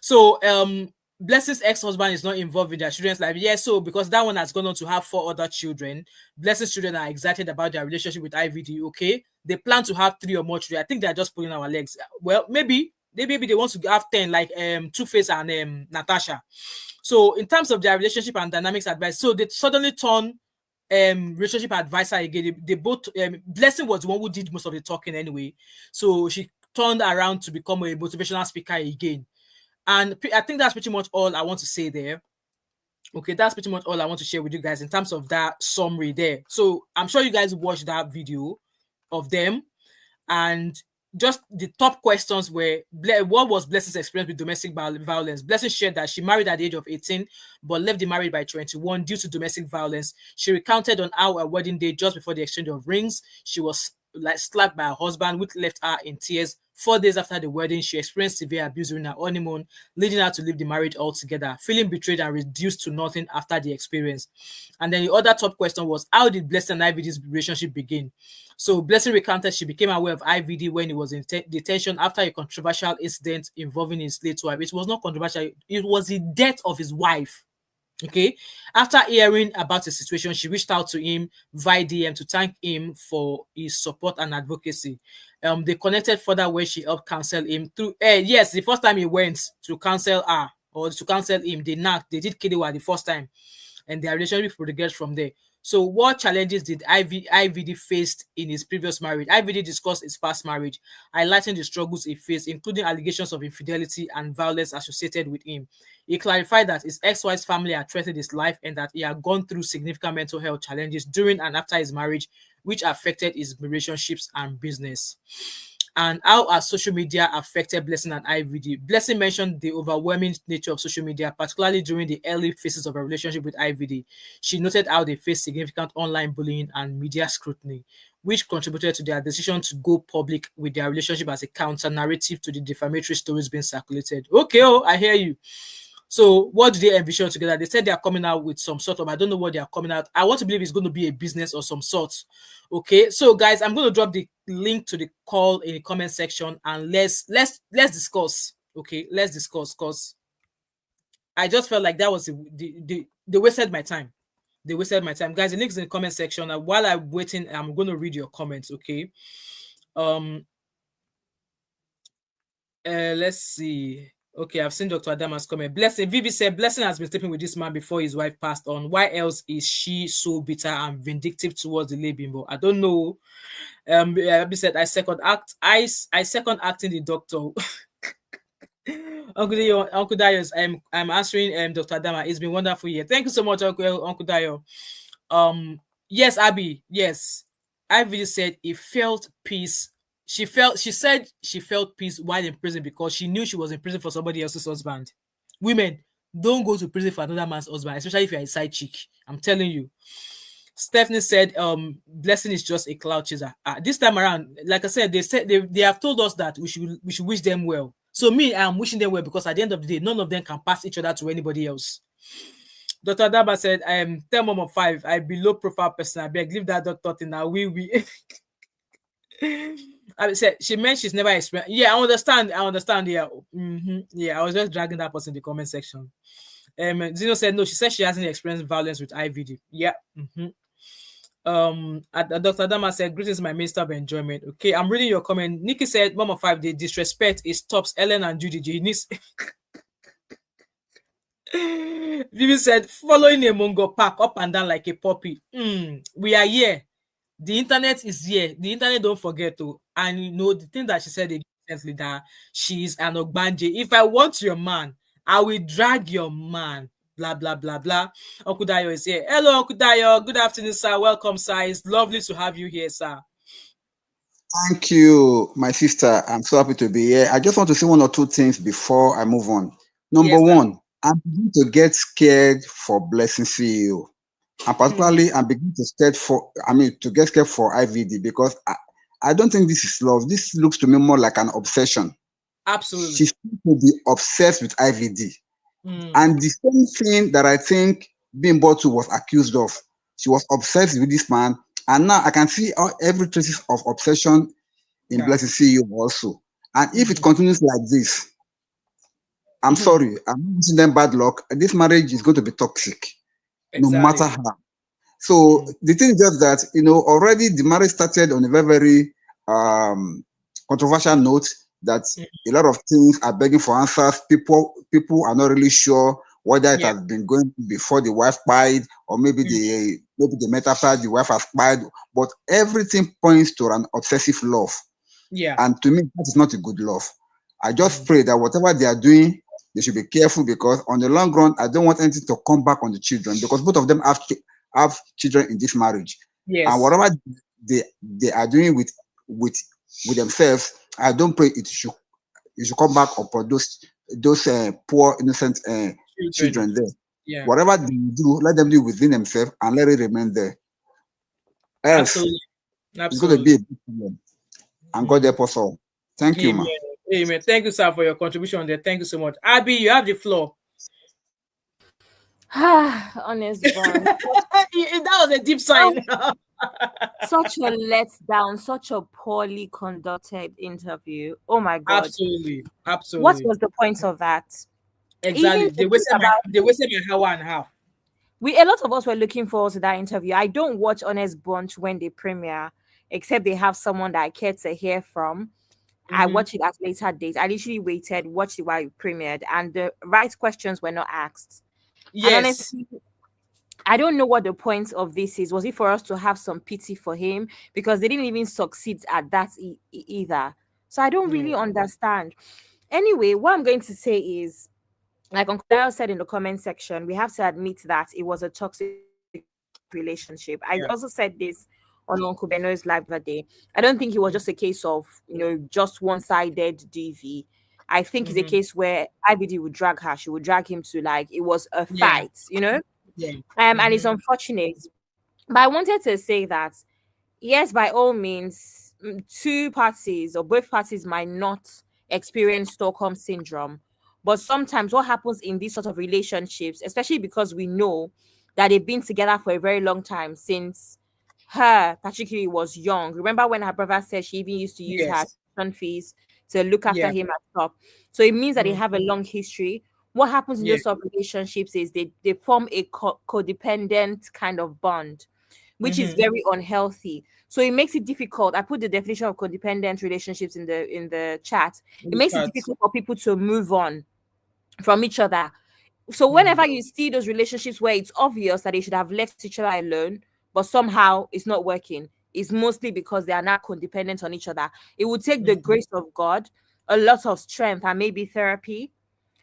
A: So, Blessing's ex-husband is not involved in their children's life. Yeah, so because that one has gone on to have 4 other children, Blessing's children are excited about their relationship with IVD, okay? They plan to have 3 or more children. I think they're just pulling our legs. Well, maybe they want to have 10, like Two-Face and Natasha. So, in terms of their relationship and dynamics advice, so they suddenly turn relationship advisor again. They both Blessing was the one who did most of the talking anyway. So she turned around to become a motivational speaker again. And I think that's pretty much all I want to say there. Okay, that's pretty much all I want to share with you guys in terms of that summary there. So I'm sure you guys watched that video of them, and just the top questions were, what was Blessing's experience with domestic violence? Blessing shared that she married at the age of 18, but left the marriage by 21 due to domestic violence. She recounted on how her wedding day, just before the exchange of rings, she was slapped by her husband, which left her in tears. 4 days after the wedding, she experienced severe abuse during her honeymoon, leading her to leave the marriage altogether, feeling betrayed and reduced to nothing after the experience. And then the other top question was, how did Blessing and IVD's relationship begin? So Blessing recounted she became aware of IVD when he was in detention after a controversial incident involving his late wife. It was not controversial, it was the death of his wife. Okay, after hearing about the situation, she reached out to him via DM to thank him for his support and advocacy. They connected further where she helped counsel him through. Yes, the first time he went to counsel her or to counsel him, they did Kidewa the first time, and their relationship progressed from there. So, what challenges did IVD faced in his previous marriage? IVD discussed his past marriage, highlighting the struggles he faced, including allegations of infidelity and violence associated with him. He clarified that his ex-wife's family had threatened his life and that he had gone through significant mental health challenges during and after his marriage, which affected his relationships and business. And how has social media affected Blessing and IVD? Blessing mentioned the overwhelming nature of social media, particularly during the early phases of a relationship with IVD. She noted how they faced significant online bullying and media scrutiny, which contributed to their decision to go public with their relationship as a counter-narrative to the defamatory stories being circulated. Okay, I hear you. So what do they envision together? They said they are coming out with some sort of, I don't know what they are coming out. I want to believe it's going to be a business or some sort. Okay, so guys, I'm going to drop the link to the call in the comment section and let's discuss. Okay, let's discuss, because I just felt like that was they wasted my time. They wasted my time. Guys, the link's in the comment section. And while I'm waiting, I'm going to read your comments, okay? Let's see. Okay, I've seen Dr. Adama's comment. Blessing, Vivi said, Blessing has been sleeping with this man before his wife passed on. Why else is she so bitter and vindictive towards the late Bimbo? I don't know. Vivi said, I second acting the doctor. Uncle Dayo, I'm answering Dr. Adama. It's been wonderful here. Thank you so much, Uncle Dayo. Yes, Abby, yes. Ivy said he felt peace. She said she felt peace while in prison because she knew she was in prison for somebody else's husband. Women, don't go to prison for another man's husband, especially if you're a side chick. I'm telling you. Stephanie said, Blessing is just a cloud chaser. This time around, like I said, they have told us that we should wish them well. So me, I'm wishing them well because at the end of the day, none of them can pass each other to anybody else. Dr. Daba said, I am 10 mom of 5. I be low profile person. I beg, leave that doctor thing now. We. I said she meant she's never experienced. Yeah, I understand. Yeah. Yeah, I was just dragging that person in the comment section. Zeno said no, she said she hasn't experienced violence with IVD. Yeah. Dr. Dama said, greetings, my minister of enjoyment. Okay, I'm reading your comment. Nikki said, mom of 5, the disrespect is stops Ellen and Judy. Vivi said, following a Mongo pack up and down like a puppy. We are here. The internet is here. The internet don't forget to. And you know, the thing that she said recently, that she's an Ogbanje. If I want your man, I will drag your man. Blah, blah, blah, blah. Uncle Dayo is here. Hello, Uncle Dayo. Good afternoon, sir. Welcome, sir. It's lovely to have you here, sir.
B: Thank you, my sister. I'm so happy to be here. I just want to say one or two things before I move on. Number one, I'm beginning to get scared for Blessing CEO. And particularly, I'm beginning to get scared for IVD because I don't think this is love. This looks to me more like an obsession.
A: Absolutely.
B: She seems to be obsessed with IVD. And the same thing that I think Bimbo was accused of. She was obsessed with this man, and now I can see every traces of obsession in
A: Yeah.
B: Blessing CEO also. And if it
A: Mm-hmm.
B: continues like this, I'm sorry, I'm not wishing them bad luck. This marriage is going to be toxic, no matter
A: Exactly.
B: how. So
A: Mm.
B: the thing is just that already the marriage started on a very very controversial note. That
A: Mm.
B: a lot of things are begging for answers. People are not really sure whether it
A: Yeah.
B: has been going before the wife died, or maybe
A: Mm.
B: they met after the wife has died. But everything points to an obsessive love,
A: Yeah.
B: and to me that is not a good love. I just
A: Mm.
B: pray that whatever they are doing, they should be careful, because on the long run, I don't want anything to come back on the children, because both of them have children in this marriage, and
A: Yes.
B: whatever they are doing with with themselves, I don't pray it should come back upon those poor innocent
A: Children.
B: children there.
A: Yeah.
B: Whatever they do, let them do within themselves and let it remain there. Else,
A: Absolutely.
B: it's going to be
A: Absolutely.
B: a big problem. And God
A: Mm.
B: help us all. Thank you,
A: Amen.
B: ma.
A: Amen. Thank you, sir, for your contribution there. Thank you so much. Abby, you have the floor.
C: Honest bond.
A: That was a deep
C: Oh,
A: sign.
C: such a letdown, such a poorly conducted interview. Oh my god.
A: Absolutely.
C: What
A: Absolutely.
C: was the point of that? Even
A: Exactly.
C: to think about
A: They wasted my hour and a half.
C: we a lot of us were looking forward to that interview. I don't watch Honest Bunch when they premiere, except they have someone that I care to hear from. I
A: Mm-hmm.
C: watch it at later dates. I literally waited, watched it while it premiered, and the right questions were not asked. And
A: Yes.
C: honestly, I don't know what the point of this is. Was it for us to have some pity for him? Because they didn't even succeed at that either. So I don't really
A: No.
C: understand. Anyway, what I'm going to say is, like Uncle Daryl said in the comment section, we have to admit that it was a toxic relationship. I also said this
A: Yeah.
C: on Uncle Beno's live the other day. I don't think it was just a case of, just one-sided DV. I think it's a case
A: Mm-hmm.
C: where IVD would drag her. She would drag him to, like, it was a
A: Yeah.
C: fight.
A: Yeah.
C: And it's
A: Mm-hmm.
C: unfortunate. But I wanted to say that yes, by all means, two parties or both parties might not experience Stockholm syndrome. But sometimes what happens in these sort of relationships, especially because we know that they've been together for a very long time, since her particularly was young. Remember when her brother said she even used to use her
A: Yes.
C: tuition fees to look after
A: Yeah.
C: him and stuff. So it means that they
A: Mm.
C: have a long history. What happens in
A: Yeah.
C: those sort of relationships is they form a codependent kind of bond, which is
A: Mm-hmm.
C: very unhealthy. So it makes it difficult. I put the definition of codependent relationships in the chat.
A: In
C: It
A: the
C: makes it
A: chat.
C: difficult for people to move on from each other. So
A: Mm.
C: whenever you see those relationships where it's obvious that they should have left each other alone, but somehow it's not working, it's mostly because they are not codependent on each other. It would take the
A: Mm.
C: grace of God, a lot of strength, and maybe therapy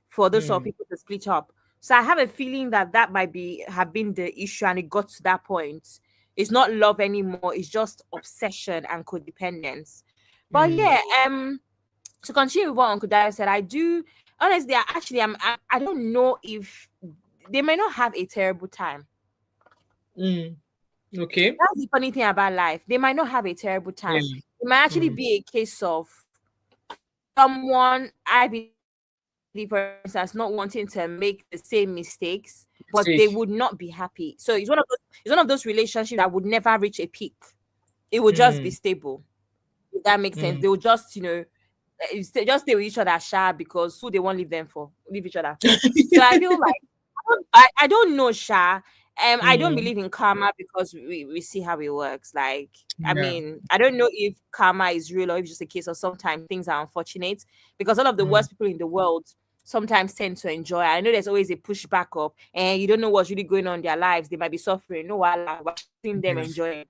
C: for those sort of
A: Mm.
C: people to split up. So I have a feeling that that might be have been the issue, and it got to that point. It's not love anymore. It's just obsession and codependence. But
A: Mm.
C: yeah, to continue with what Uncle Dio said, I do honestly. I don't know if they may not have a terrible time.
A: Mm. Okay.
C: That's the funny thing about life. They might not have a terrible time.
A: Yeah.
C: It might actually
A: Mm.
C: be a case of someone IVD, for instance, not wanting to make the same mistakes, but they would not be happy.
A: Sick.
C: So it's one of those relationships that would never reach a peak. It would just be
A: Mm.
C: stable. If that makes sense. They
A: Mm.
C: would just, just stay with each other sha, because who they won't leave each other for. So I feel like I don't know sha. I don't
A: Mm.
C: believe in karma because we see how it works. Like, I
A: Yeah.
C: mean, I don't know if karma is real or if it's just a case of sometimes things are unfortunate, because all of the
A: Mm.
C: worst people in the world sometimes tend to enjoy. I know there's always a pushback of, and you don't know what's really going on in their lives. They might be suffering. No, we're seeing them
A: Yeah.
C: enjoying.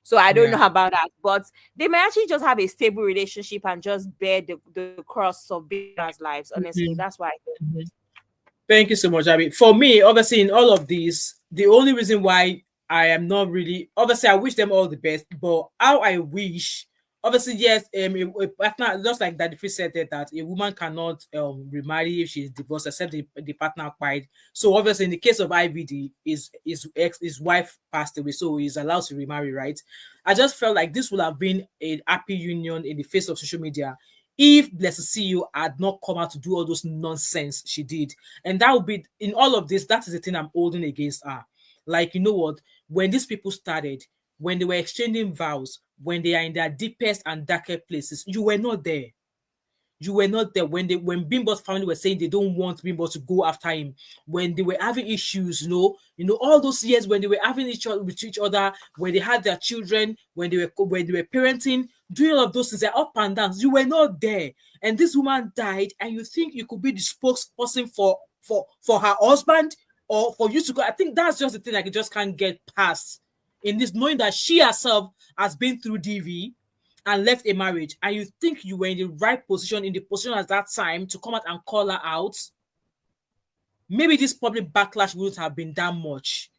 C: So I don't
A: Yeah.
C: know about that, but they may actually just have a stable relationship and just bear the cross of being in others' lives. Honestly,
A: Mhm.
C: that's why I think.
A: Mhm. Thank you so much, Abby. For me, obviously, in all of these, the only reason why I am not really obviously I wish them all the best, but how I wish, obviously, yes, a partner, just like Daddy Free said that a woman cannot remarry if she's divorced except the partner died. So obviously, in the case of IVD, his wife passed away, so he's allowed to remarry, right? I just felt like this would have been a happy union in the face of social media if Blessed CEO had not come out to do all those nonsense she did. And that would be in all of this, that is the thing I'm holding against her. Like, you know what? When these people started, when they were exchanging vows, when they are in their deepest and darkest places, you were not there. You were not there when Bimbo's family were saying they don't want Bimbo to go after him, when they were having issues, all those years when they were having each other with each other, when they had their children, when they were parenting, doing all of those things, they're up and down. You were not there, and this woman died, and you think you could be the spokesperson for her husband or for you to go. I think that's just the thing I just can't get past in this, knowing that she herself has been through DV and left a marriage, and you think you were in the right position, in the position at that time to come out and call her out. Maybe this public backlash wouldn't have been that much.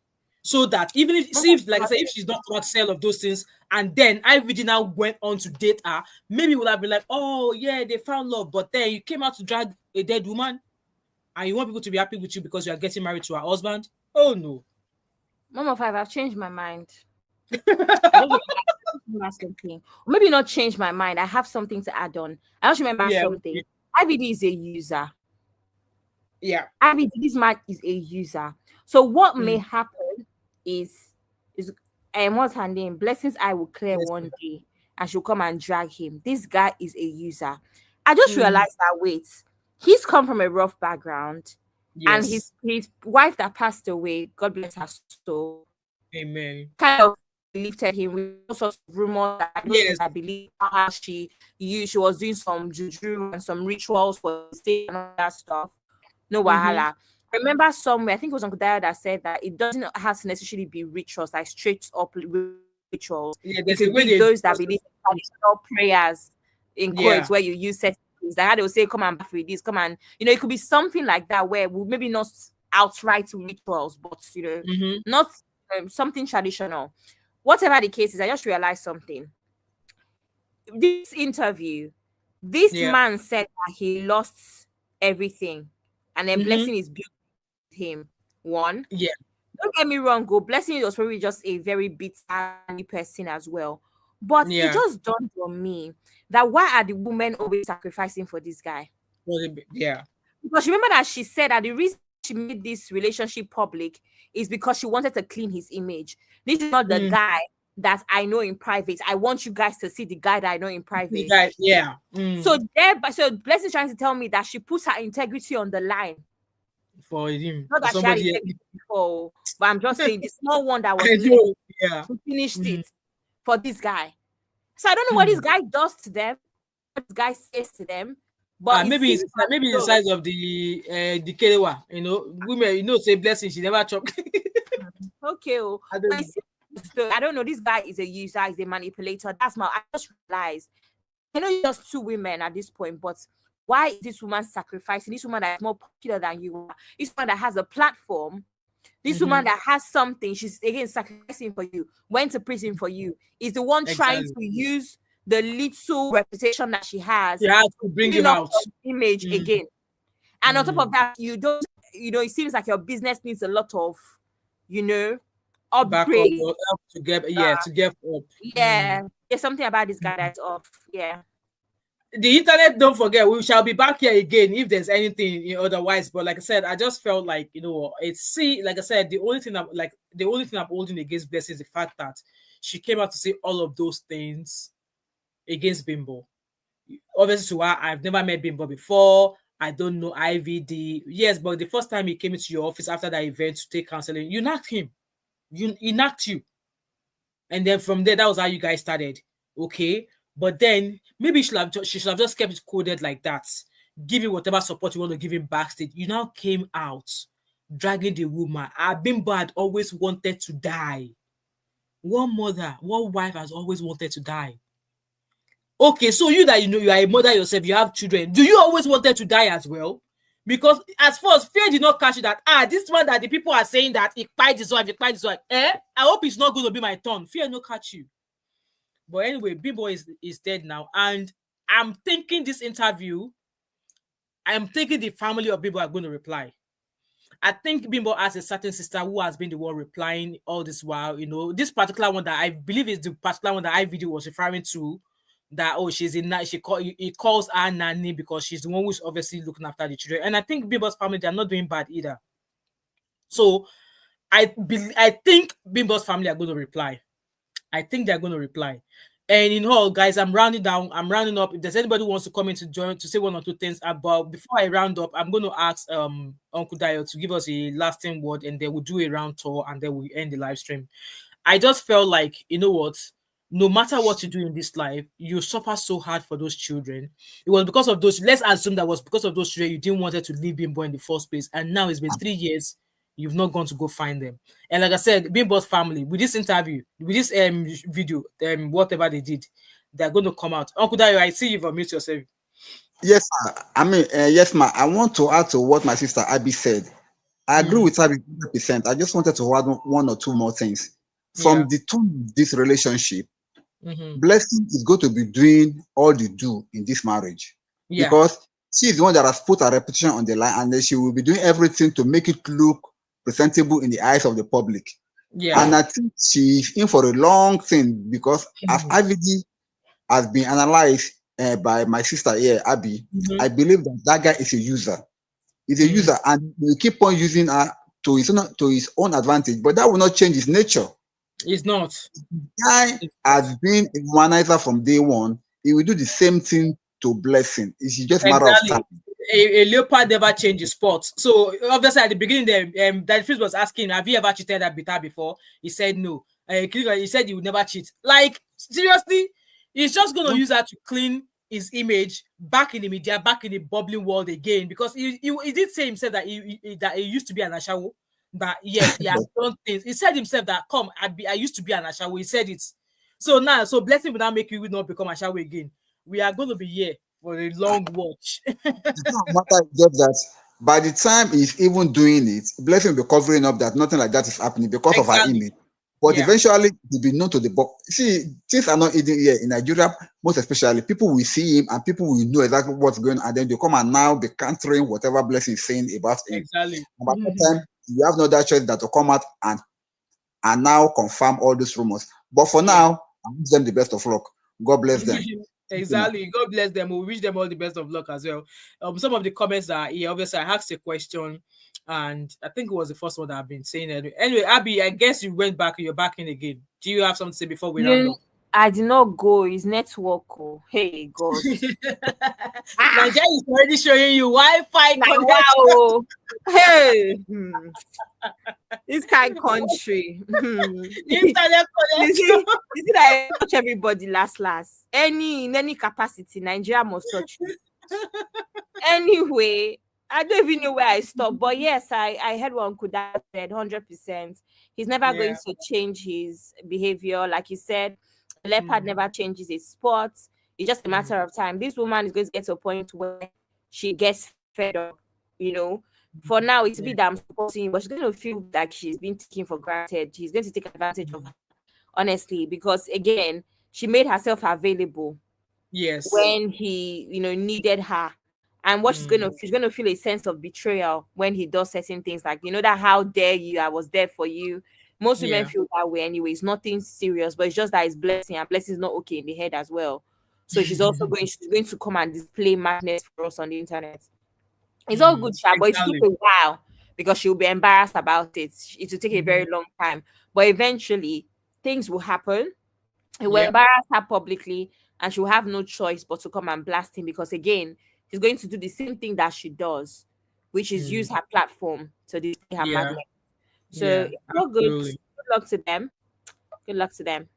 A: So that even if, see, like I said, if she's not about to sell of those things, and then IVD now went on to date her, maybe it would have been like, oh yeah, they found love, but then you came out to drag a dead woman, and you want people to be happy with you because you are getting married to her husband. Oh no.
C: Mama Five, I've changed my mind. I don't know, something. Or maybe not change my mind. I have something to add on. I just remember something. IVD is a user.
A: Yeah.
C: IVD, this man is a user. So what may happen is what's her name? Blessings I will clear one day, and she'll come and drag him. This guy is a user. I just realized that he's come from a rough background, and his wife that passed away, God bless her soul.
A: Amen.
C: Kind of lifted him with all sorts of rumors. I believe how she was doing some juju and some rituals for the state and all that stuff. No wahala. I remember somewhere, I think it was Uncle Daya that said that it doesn't have to necessarily be rituals, like straight up rituals. It could be those that believe in traditional prayers in quotes where you use certain things. Like how they will say, come and bath with this, come and, it could be something like that where we maybe not outright rituals, but, not something traditional. Whatever the case is, I just realized something. This interview, this man said that he lost everything, and then Blessing is built with him. One, don't get me wrong, Blessing was probably just a very bitter person as well. But it just dawned on me that why are the women always sacrificing for this guy? Because remember that she said that the reason she made this relationship public is because she wanted to clean his image. This is not the guy that I know in private. I want you guys to see the guy that I know in private. So Blessing trying to tell me that she puts her integrity on the line
A: for him.
C: Not that she had integrity before, but I'm just saying the small one that was she finished it for this guy. So I don't know what this guy does to them, what this guy says to them. But
A: maybe the size of the Kerewa, women, say Blessing, she never chopped.
C: Okay. I don't know. This guy is a user, is a manipulator. I just realized. I know you're just two women at this point, but why is this woman sacrificing? This woman that is more popular than you are, this woman that has a platform, this woman that has something, she's again sacrificing for you, went to prison for you, is the one trying to use the little reputation that she has
A: to bring him out
C: image again. And on top of that, you don't, it seems like your business needs a lot of, upgrade
A: to get up.
C: There's something about this guy that's off.
A: The internet, don't forget, we shall be back here again if there's anything otherwise. But like I said, I just felt like like I said, the only thing I'm holding against Blessing is the fact that she came out to say all of those things against Bimbo. Obviously, to her, I've never met Bimbo before. I don't know IVD. Yes, but the first time he came into your office after that event to take counseling, you knocked him. He knocked you. And then from there, that was how you guys started. Okay. But then maybe she should have just kept it coded like that. Give him whatever support you want to give him backstage. You now came out dragging the woman. Bimbo had always wanted to die. One wife has always wanted to die. Okay, so you that you are a mother yourself, you have children. Do you always wanted to die as well? Because as far as fear did not catch you that this one that the people are saying that he cried this one, I hope it's not going to be my turn. Fear no catch you. But anyway, Bimbo is dead now, and I'm thinking this interview, I'm thinking the family of Bimbo are going to reply. I think Bimbo has a certain sister who has been the one replying all this while. This particular one that I believe is the particular one that IVD was referring to. That he calls her nanny because she's the one who's obviously looking after the children. And I think Bimbo's family, they're not doing bad either. So I think Bimbo's family are going to reply. I think they're going to reply. And in all, guys, I'm rounding down. I'm rounding up. If there's anybody who wants to come in to join to say one or two things about, before I round up, I'm going to ask Uncle Dio to give us a lasting word, and then we'll do a round tour, and then we'll end the live stream. I just felt like, you know what? No matter what you do in this life, you suffer so hard for those children. It was because of those. Let's assume that was because of those children you didn't want to leave Bimbo in the first place, and now it's been 3 years. You've not gone to go find them. And like I said, Bimbo's family, with this interview, with this video, whatever they did, they're going to come out. Uncle Dayo, I see you've unmuted yourself.
B: Yes, sir. I mean, yes, ma. I want to add to what my sister Abby said. I agree with her 100%. I just wanted to add one or two more things. From the tone of this relationship, Blessing is going to be doing all the do in this marriage. Because she is the one that has put her reputation on the line, and then she will be doing everything to make it look presentable in the eyes of the public. And I think she's in for a long thing, because as IVD has been analyzed by my sister here, Abby, I believe that guy is a user. He's a user, and we keep on using her to his own advantage, but that will not change his nature.
A: It's not.
B: The guy has been a womanizer from day one. He will do the same thing to Blessing. It's just a matter of time.
A: A leopard never changes spots. So obviously at the beginning, that Fritz was asking, have you ever cheated at Bita before? He said no. He said he would never cheat. Like, seriously, he's just gonna use that to clean his image back in the media, back in the bubbling world again. Because he did say himself that he used to be an Ashawo. That yes, he has done things. He said himself that I used to be an Ashawo. He said it. So now, Blessing will now make you not become Ashawo again. We are going to be here for a long watch.
B: It's not a matter just that by the time he's even doing it, Blessing will be covering up that nothing like that is happening because of her image. But eventually, he'll be known to the box. See, things are not easy here in Nigeria, most especially. People will see him and people will know exactly what's going on, and then they come and now be countering whatever Blessing is saying about him.
A: Exactly.
B: And by that time, you have no other choice than to come out and now confirm all these rumors. But for now, I wish them the best of luck. God bless them.
A: Exactly. God bless them. We wish them all the best of luck as well. Some of the comments are here. Obviously, I asked a question, and I think it was the first one that I've been saying. Anyway, Abby, I guess you went back. You're back in again. Do you have something to say before we round up?
C: I did not go. It's network. Oh. Hey, God.
A: Naija is already showing you Wi-Fi connection.
C: Wow. Hey. This kind of country.
A: Internet connection.
C: You see that I touch everybody last. In any capacity, Nigeria must touch you. Anyway, I don't even know where I stopped. But yes, I heard what Uncle Dad said 100%. He's never going to change his behavior. Like you said, the leopard never changes his spots. It's just a matter of time. This woman is going to get to a point where she gets fed up, you know. For now, it's be that I'm supporting you, but she's going to feel like she's been taken for granted. He's going to take advantage of her, honestly, because again, she made herself available.
A: Yes.
C: When he, needed her. And what she's going to feel a sense of betrayal when he does certain things, like, that how dare you, I was there for you. Most women feel that way anyway. It's nothing serious, but it's just that it's Blessing, and Blessing is not okay in the head as well. So she's also going to come and display madness for us on the internet. It's all good, but it took a while because she'll be embarrassed about it. It will take a very long time, but eventually things will happen. It will embarrass her publicly, and she'll have no choice but to come and blast him, because again, she's going to do the same thing that she does, which is use her platform to display her madness. So it's all good. Good luck to them. Good luck to them.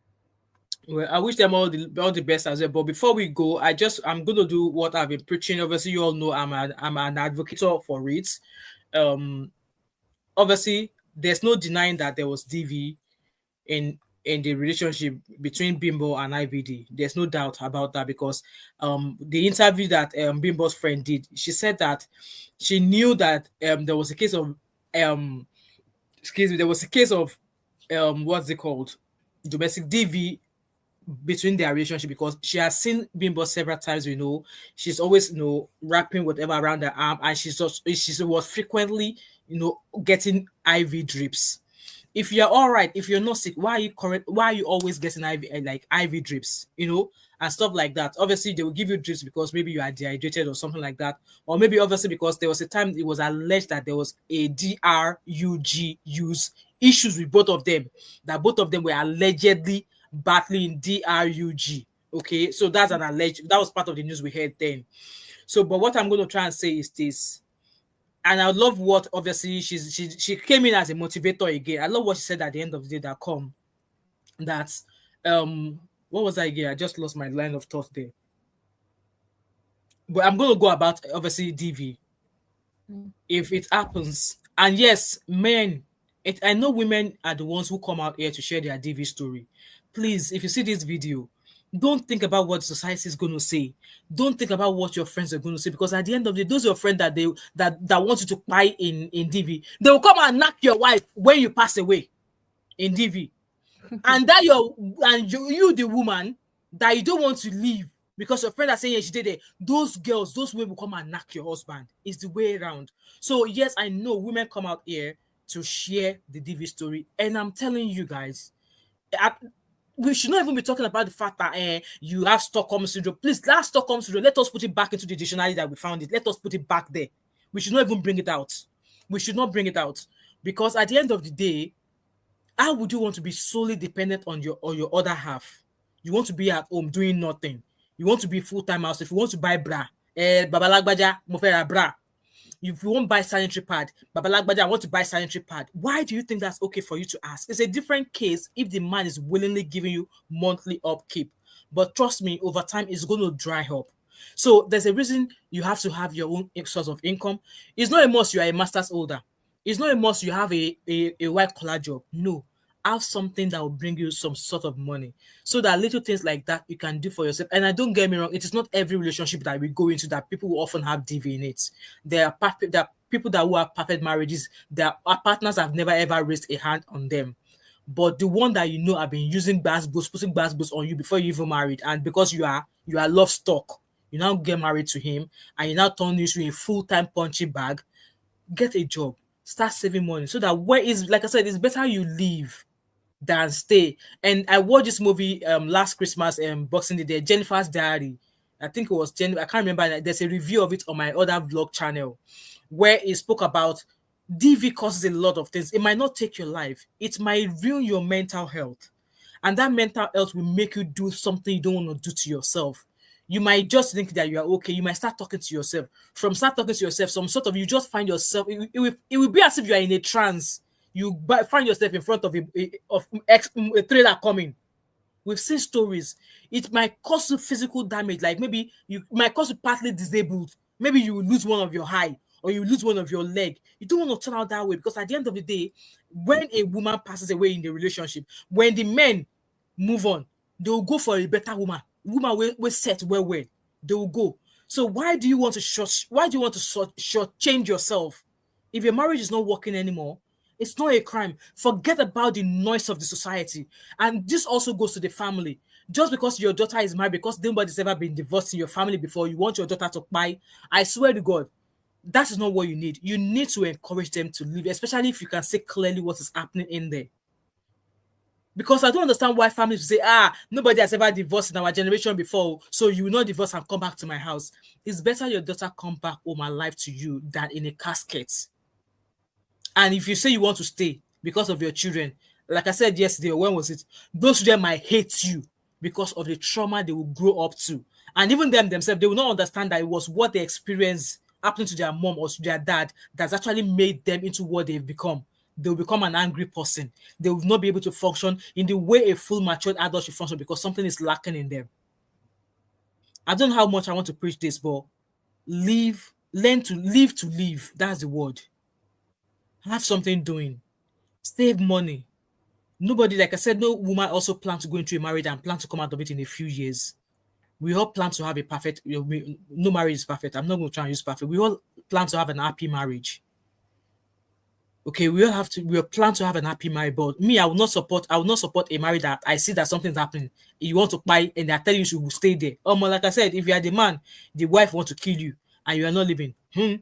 A: Well, I wish them all the best as well. But before we go, I'm gonna do what I've been preaching. Obviously, you all know I'm an advocate for it. Obviously, there's no denying that there was DV in the relationship between Bimbo and IVD. There's no doubt about that, because the interview that Bimbo's friend did, she said that she knew that there was a case of what's it called, domestic DV between their relationship, because she has seen Bimbo several times. She's always wrapping whatever around her arm, and she was frequently getting IV drips. If you're all right, if you're not sick, why are you correct? Why are you always getting IV drips, and stuff like that? Obviously, they will give you drips because maybe you are dehydrated or something like that, or maybe obviously because there was a time it was alleged that there was a DRUG use issues with both of them, that both of them were allegedly battling DRUG. Okay, so that's an alleged. That was part of the news we heard then. So, but what I'm going to try and say is this, and I love what obviously she came in as a motivator again. I love what she said at the end of the day that what was I again? I just lost my line of thought there. But I'm gonna go about obviously DV. If it happens, and yes, men, I know women are the ones who come out here to share their DV story. Please, if you see this video, don't think about what society is going to say. Don't think about what your friends are going to say, because at the end of the day, those are your friends that want you to buy in DV. They will come and knock your wife when you pass away in DV, and that you the woman that you don't want to leave because your friend are saying, yeah, she did it. Those girls, those women will come and knock your husband. It's the way around. So yes, I know women come out here to share the DV story, and I'm telling you guys, we should not even be talking about the fact that you have Stockholm syndrome. Please, that Stockholm syndrome, let us put it back into the dictionary that we found it. Let us put it back there. We should not even bring it out. We should not bring it out, because at the end of the day, how would you want to be solely dependent on your other half? You want to be at home doing nothing. You want to be full-time house. If you want to buy bra, babalagbaja, mo fẹ́ ra bra. If you won't buy sanitary pad, babalagbaja, I want to buy sanitary pad. Why do you think that's okay for you to ask? It's a different case if the man is willingly giving you monthly upkeep. But trust me, over time, it's going to dry up. So there's a reason you have to have your own source of income. It's not a must you are a master's holder. It's not a must you have a white collar job. No, have something that will bring you some sort of money, so that little things like that you can do for yourself. And I don't get me wrong, it is not every relationship that we go into that people will often have DV in it. There are people that will have perfect marriages. Their partners have never ever raised a hand on them. But the one that have been using putting bass on you before you even married, and because you are love stock, you now get married to him, and you now turn into a full-time punching bag. Get a job, start saving money, so that like I said, it's better you leave than stay. And I watched this movie last Christmas, Boxing Day, Jennifer's Diary. I think it was Jennifer. I can't remember. There's a review of it on my other vlog channel where it spoke about DV causes a lot of things. It might not take your life. It might ruin your mental health. And that mental health will make you do something you don't want to do to yourself. You might just think that you are okay. You might start talking to yourself. From start talking to yourself, you just find yourself, it will be as if you are in a trance. You find yourself in front of a trailer coming. We've seen stories. It might cause you physical damage, like maybe you might cause you partly disabled. Maybe you will lose one of your eye, or you lose one of your leg. You don't want to turn out that way, because at the end of the day, when a woman passes away in the relationship, when the men move on, they will go for a better woman. Woman will set well. They will go. So why do you want to shortchange yourself? If your marriage is not working anymore, it's not a crime. Forget about the noise of the society. And this also goes to the family. Just because your daughter is married, because nobody's ever been divorced in your family before, you want your daughter to buy, I swear to God, that is not what you need. You need to encourage them to live, especially if you can see clearly what is happening in there. Because I don't understand why families say, nobody has ever divorced in our generation before, so you will not divorce and come back to my house. It's better your daughter come back home alive to you than in a casket. And if you say you want to stay because of your children, like I said yesterday, or when was it? Those children might hate you because of the trauma they will grow up to. And even themselves, they will not understand that it was what they experienced happening to their mom or to their dad that's actually made them into what they've become. They'll become an angry person. They will not be able to function in the way a full matured adult should function, because something is lacking in them. I don't know how much I want to preach this, but learn to live. That's the word. Have something doing. Save money. Nobody, like I said, no woman also plan to go into a marriage and plan to come out of it in a few years. We all plan to have a perfect, no marriage is perfect. I'm not going to try and use perfect. We all plan to have an happy marriage. Okay, we all plan to have an happy marriage, but me, I will not support a marriage that I see that something's happening. You want to buy and they're telling you you will stay there. Like I said, if you are the man, the wife wants to kill you and you are not living,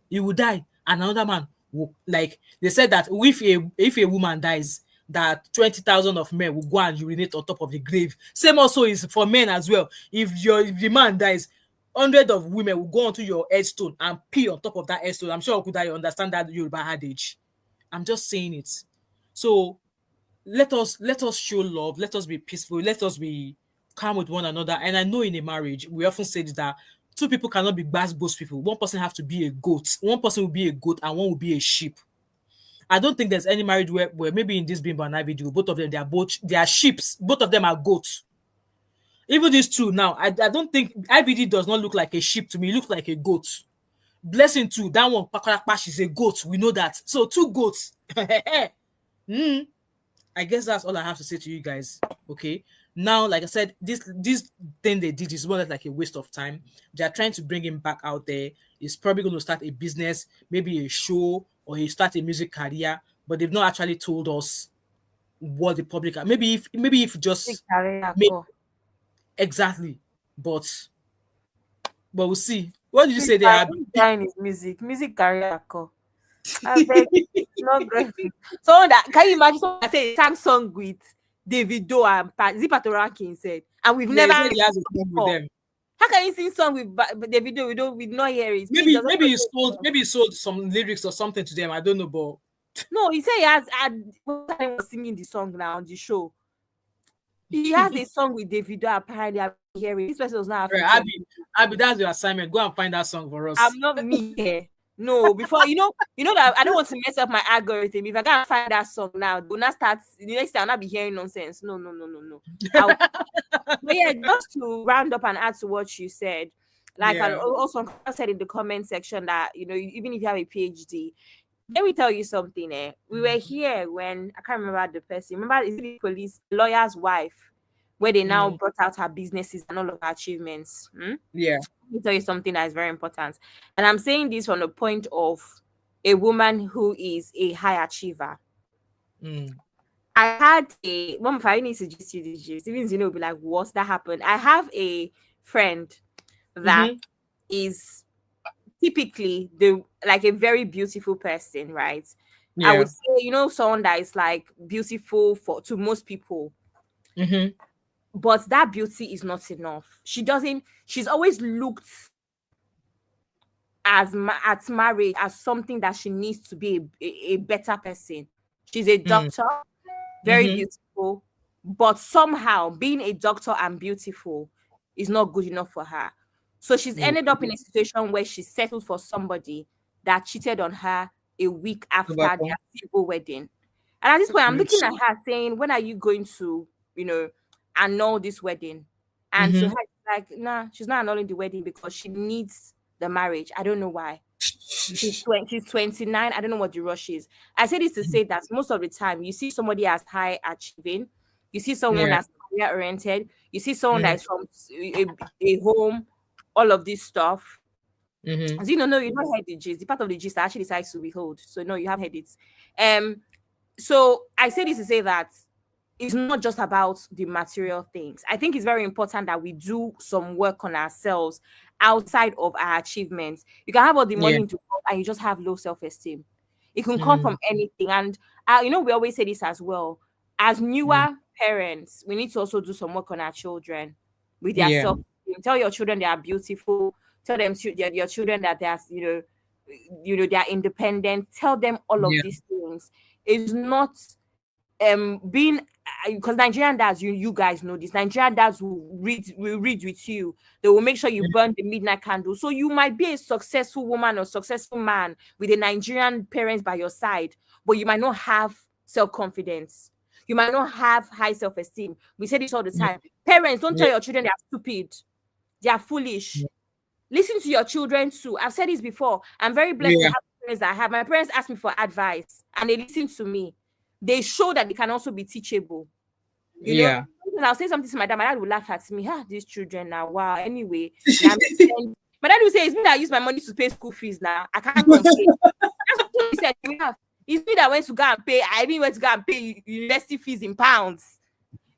A: you will die. And another man will, like they said that if a woman dies, that 20,000 of men will go and urinate on top of the grave. Same also is for men as well. If the man dies, 100 of women will go onto your headstone and pee on top of that headstone. I'm sure Okuda, you understand that Yoruba adage. I'm just saying it. So let us show love. Let us be peaceful. Let us be calm with one another. And I know in a marriage, we often say that two people cannot be both people. One person have to be a goat. One person will be a goat and one will be a sheep. I don't think there's any marriage where maybe in this Bimbo and IVD, both of them, they are sheep. Both of them are goats. Even this two now, I don't think IVD does not look like a sheep to me. It looks like a goat. Blessing too, that one, Pakarapash, is a goat. We know that. So 2 goats. I guess that's all I have to say to you guys. Okay. Now, like I said, this thing they did is more like a waste of time. They are trying to bring him back out there. He's probably going to start a business, maybe a show, or he start a music career. But they've not actually told us what the public are. Maybe if just exactly. But we'll see. What did you say there?
C: His music career. I beg, not great. So that can you imagine someone say sang song with Davido and Zipatorankin said, and we've never
A: said he has a song with them.
C: How can you sing song with Davido? We not hear it.
A: Maybe he sold some lyrics or something to them. I don't know, but
C: no, he said he has. Was singing the song now on the show. He has a song with Davido. Apparently, I'm hearing this person was not.
A: Abby, that's your assignment. Go and find that song for us.
C: I'm not me here. No, before you know that I don't want to mess up my algorithm. If I can't find that song now, do not start the next time I'll not be hearing nonsense. No. But yeah, just to round up and add to what you said, like I also said in the comment section that even if you have a PhD, let me tell you something. We were here when I can't remember the person. Remember, is the police lawyer's wife, where they now brought out her businesses and all of her achievements.
A: Yeah.
C: Let me tell you something that is very important. And I'm saying this from the point of a woman who is a high achiever. I had a one of I need to just see this gist. Even be like, what's that happened? I have a friend that is typically a very beautiful person, right? Yeah. I would say, someone that is like beautiful to most people. But that beauty is not enough. She's always looked at marriage as something that she needs to be a better person. She's a doctor, very beautiful, but somehow being a doctor and beautiful is not good enough for her. So she's ended up in a situation where she settled for somebody that cheated on her a week after their civil wedding. And at this point, I'm looking at her saying, when are you going to, annul this wedding? And so her, like, nah, she's not annulling the wedding because she needs the marriage. I don't know why. She's 29. I don't know what the rush is. I say this to say that most of the time you see somebody as high achieving, you see someone that's career oriented, you see someone that's from a home, all of this stuff. So, you don't heard the gist. The part of the gist I actually decides to withhold. So no, you have heard it. So I say this to say that it's not just about the material things. I think it's very important that we do some work on ourselves outside of our achievements. You can have all the money to come and you just have low self-esteem. It can come from anything. And we always say this as well. As newer parents, we need to also do some work on our children with their self-esteem. Tell your children they are beautiful. Tell them your children that they are, they are independent. Tell them all of these things. It's not being, because Nigerian dads, you guys know this. Nigerian dads will read with you. They will make sure you burn the midnight candle. So you might be a successful woman or successful man with a Nigerian parents by your side, but you might not have self-confidence. You might not have high self-esteem. We say this all the time. Parents, don't tell your children they are stupid. They are foolish. Listen to your children too. I've said this before. I'm very blessed to have parents that I have. My parents ask me for advice and they listen to me. They show that they can also be teachable. You know, I'll say something to my dad. My dad will laugh at me. These children now. Wow. Anyway, my dad will say, "It's me that use my money to pay school fees now. I can't complain." That's what he said. It's me that went to go and pay. I even went to go and pay university fees in pounds.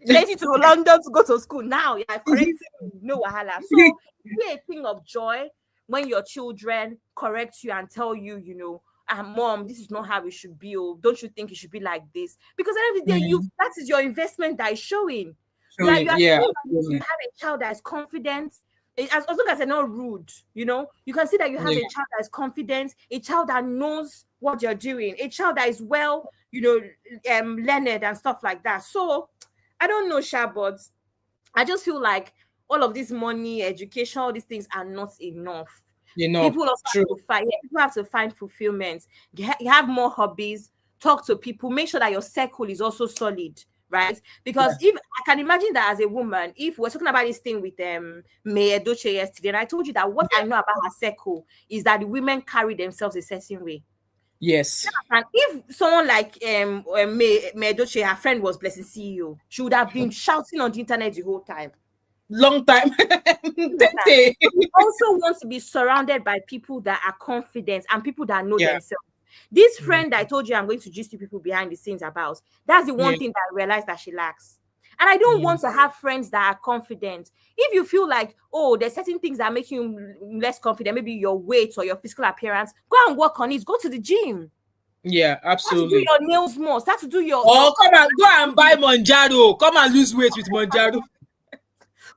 C: Sent you to London to go to school. Now you're correcting me. No wahala. So it's a thing of joy when your children correct you and tell you, Mom, this is not how it should be. Oh, don't you think it should be like this? Because every day
A: Mm.
C: that is your investment that is showing. You are
A: Showing, yeah,
C: seeing that you
A: absolutely.
C: have a child that is confident, as long as they're not rude, you can see that you have
A: Yeah,
C: a child that is confident, a child that knows what you're doing, a child that is well, learned and stuff like that. So I don't know, Sha, but I just feel like all of this money, education, all these things are not enough.
A: enough.
C: People also
A: True.
C: have to find, yeah, people have to find fulfillment. You have more hobbies, talk to people, make sure that your circle is also solid, right?
A: Yeah.
C: Because if I can imagine that as a woman, if we're talking about this thing with May Edoche yesterday, and I told you that what I know about her circle is that the women carry themselves a certain way.
A: Yes.
C: And if someone like May Edoche, her friend was Blessing CEO, she would have been shouting on the internet the whole time.
A: Long time. Tete.
C: You also want to be surrounded by people that are confident and people that know
A: Yeah.
C: themselves. This
A: Mm.
C: friend I told you I'm going to gist you people behind the scenes about, that's the one
A: Yeah.
C: thing that I realized that she lacks. And I don't
A: Mm.
C: want to have friends that are confident. If you feel like, oh, there's certain things that make you less confident, maybe your weight or your physical appearance, go and work on it. Go to the gym.
A: Yeah,
C: Start to do
A: absolutely.
C: your nails more. Start to do your.
A: Oh, come and go and buy Monjaro. Come and lose weight with Monjaro.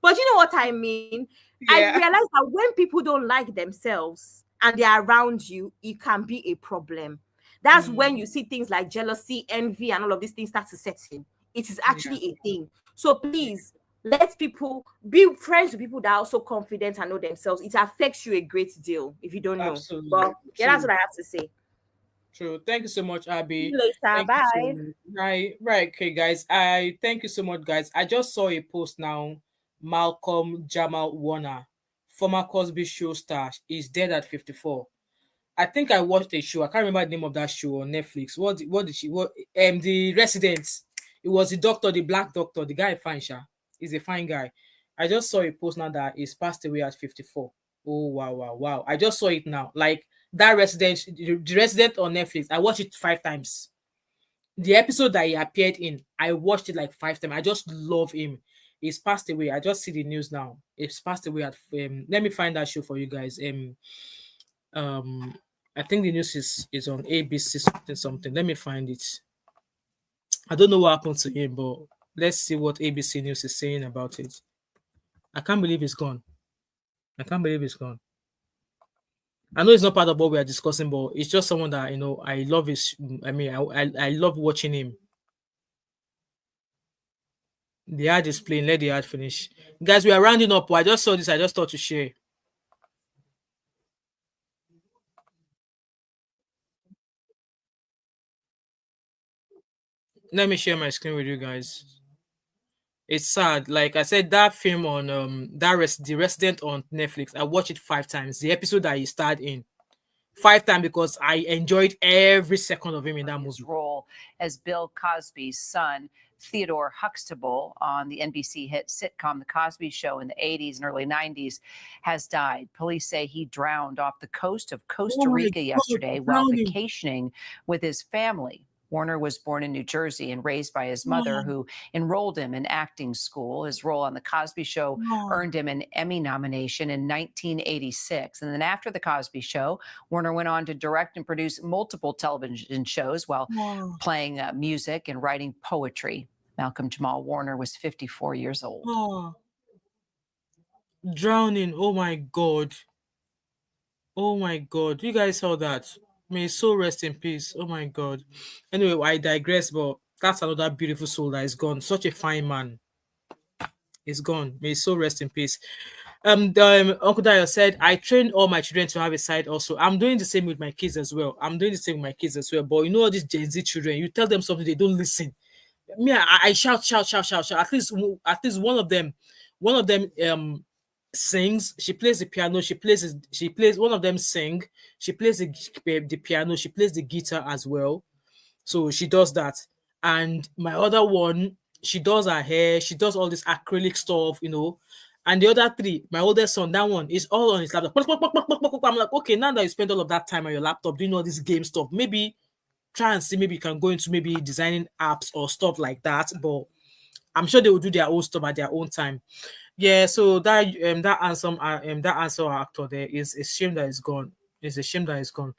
C: But you know what I mean? I
A: Yeah.
C: realize that when people don't like themselves and they're around you, it can be a problem. That's
A: Mm.
C: when you see things like jealousy, envy, and all of these things start to set in. It is
A: Yeah.
C: actually a thing. So please, let people be friends with people that are also confident and know themselves. It affects you a great deal if you don't know.
A: Absolutely.
C: But yeah, that's
A: True.
C: what I have to say.
A: True. Thank you so much,
C: See
A: Abby.
C: you later.
A: Thank you so
C: Bye.
A: much. Right. Okay, guys. I thank you so much, guys. I just saw a post now. Malcolm Jamal Warner, former Cosby Show star, is dead at 54. I think I watched a show. I can't remember the name of that show on Netflix. What did she what the resident? It was the doctor, the black doctor, the guy fine sha. He's a fine guy. I just saw a post now that he's passed away at 54. Oh wow, wow, wow. I just saw it now. Like that resident, the resident on Netflix. I watched it 5 times. The episode that he appeared in, I watched it like 5 times. I just love him. He's passed away. I just see the news now. He's passed away at let me find that show for you guys. Um I think the news is on ABC something something. Let me find it. I don't know what happened to him, but let's see what ABC News is saying about it. I can't believe he's gone. I can't believe he's gone. I know it's not part of what we are discussing, but it's just someone that I love his. I mean, I love watching him. The ad is playing. Let the ad finish, guys. We are rounding up. I just saw this. I just thought to share. Let me share my screen with you guys. It's sad. Like I said, that film on the Resident on Netflix. I watched it 5 times. The episode that he starred in, 5 times, because I enjoyed every second of him in that
D: his
A: movie.
D: role as Bill Cosby's son, Theodore Huxtable, on the NBC hit sitcom The Cosby Show in the 80s and early 90s, has died. Police say he drowned off the coast of Costa Rica yesterday while vacationing with his family. Warner was born in New Jersey and raised by his mother, who enrolled him in acting school. His role on The Cosby Show earned him an Emmy nomination in 1986. And then after The Cosby Show, Warner went on to direct and produce multiple television shows while playing music and writing poetry. Malcolm Jamal Warner was 54 years old.
A: Drowning. Oh my God. Oh my God. You guys saw that. May his soul rest in peace. Oh my God. Anyway, I digress, but that's another beautiful soul that is gone. Such a fine man is gone. May his soul rest in peace. Uncle Dayo said, I train all my children to have a side also. I'm doing the same with my kids as well. But you know all these Gen Z children, you tell them something, they don't listen. Me, I shout, shout, shout, shout, shout. At least one of them sings. She plays the piano. She plays. One of them sing. She plays the piano. She plays the guitar as well. So she does that. And my other one, she does her hair. She does all this acrylic stuff. And the other three, my oldest son, that one is all on his laptop. I'm like, okay, now that you spend all of that time on your laptop doing all this game stuff, maybe try and see, maybe you can go into maybe designing apps or stuff like that. But I'm sure they will do their own stuff at their own time. Yeah, so that handsome actor there is a shame that is gone. It's a shame that is gone.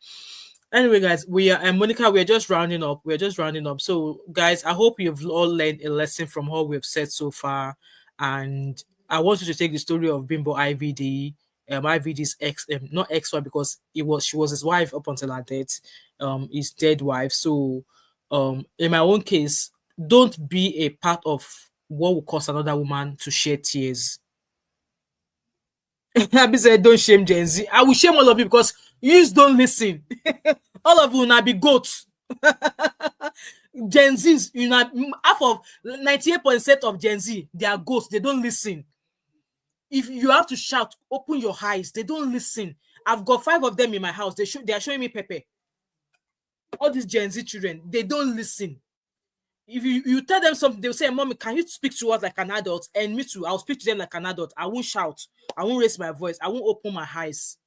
A: Anyway, guys, we are and Monica, we're just rounding up. We're just rounding up. So, guys, I hope you've all learned a lesson from all we've said so far. And I want you to take the story of Bimbo IVD, IVD's ex, not ex-wife, because she was his wife up until her death, his dead wife. So, in my own case, don't be a part of what will cause another woman to shed tears. Abi said, don't shame Gen Z. I will shame all of you because you don't listen. All of you now be goats. Gen Zs, you know, half of 98% of Gen Z, they are ghosts. They don't listen. If you have to shout, open your eyes. They don't listen. I've got 5 of them in my house. They are showing me Pepe. All these Gen Z children, they don't listen. If you tell them something, they'll say, Mommy, can you speak to us like an adult? And me too, I'll speak to them like an adult. I won't shout. I won't raise my voice. I won't open my eyes.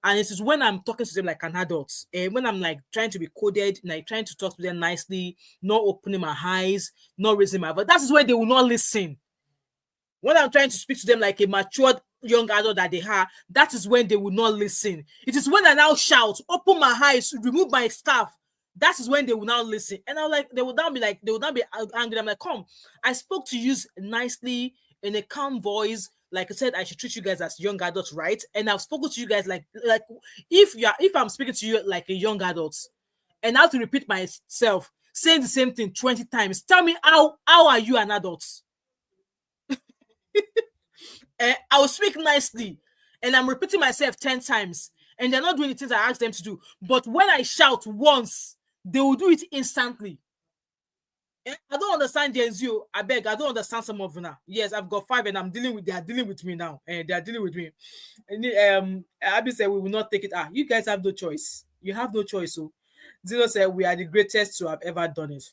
A: And it is when I'm talking to them like an adult, and when I'm like trying to be coded, like trying to talk to them nicely, not opening my eyes, not raising my voice, that is where they will not listen. When I'm trying to speak to them like a matured young adult that they are, that is when they will not listen. It is when I now shout, open my eyes, remove my scarf. That is when they will now listen. And I'm like, they will now be angry. I'm like, come, I spoke to you nicely in a calm voice. Like I said, I should treat you guys as young adults, right? And I've spoken to you guys like if I'm speaking to you like a young adult, and I have to repeat myself, saying the same thing 20 times. Tell me how are you an adult? I will speak nicely, and I'm repeating myself 10 times, and they're not doing the things I asked them to do. But when I shout once, they will do it instantly. I don't understand Gen Z. I beg, I don't understand some of them now. Yes, I've got 5, and they are dealing with me now, and they are dealing with me. And Abby said, we will not take it. You guys have no choice. You have no choice. So Zero said, we are the greatest to have ever done it.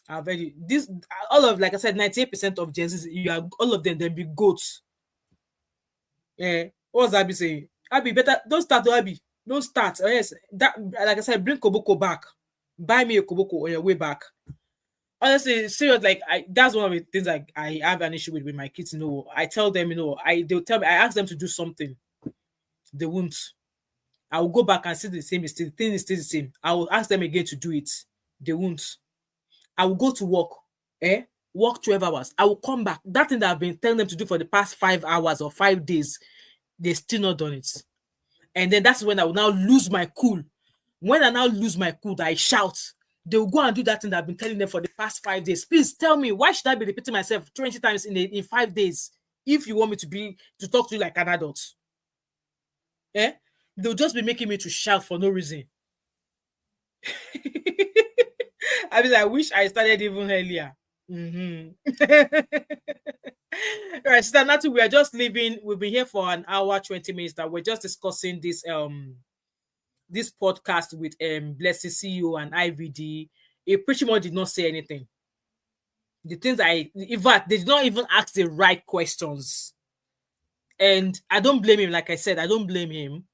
A: I've already this all of, like I said, 98% of Gen Z, you are all of them be goats. What's Abby saying? Abby, better don't start, Abby. Don't start. Oh, yes, that, like I said, bring Koboko back. Buy me a Koboko on your way back. Honestly, serious, like that's one of the things I have an issue with my kids. I tell them, they'll tell me, I ask them to do something, they won't. I will go back and see the same mistake. The thing is still the same. I will ask them again to do it. They won't. I will go to work, work 12 hours. I will come back. That thing that I've been telling them to do for the past 5 hours or 5 days, they still not done it. And then that's when I will now lose my cool. When I now lose my cool, I shout. They will go and do that thing that I've been telling them for the past 5 days. Please tell me, why should I be repeating myself 20 times in 5 days if you want me to talk to you like an adult? They'll just be making me to shout for no reason. I wish I started even earlier. Right, Sister Natu, we are just leaving. We've been here for an hour, 20 minutes. That we're just discussing this podcast with Blessing CEO and IVD. It pretty much did not say anything. The things in fact, they did not even ask the right questions. And I don't blame him. Like I said, I don't blame him.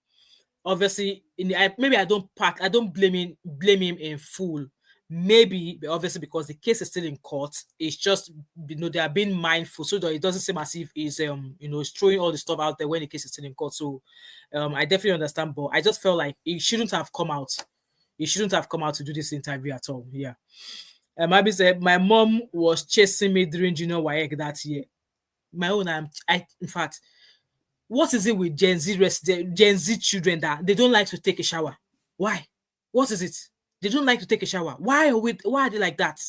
A: Obviously, maybe I don't blame him in full. Maybe obviously because the case is still in court, it's just they are being mindful so that it doesn't seem as if he's throwing all the stuff out there when the case is still in court. So I definitely understand, but I just felt like he shouldn't have come out. He shouldn't have come out to do this interview at all. Yeah. Maybe said my mom was chasing me during junior WAEC that year. My own, in fact, what is it with Gen Z children that they don't like to take a shower? Why? What is it? They don't like to take a shower. Why are they like that?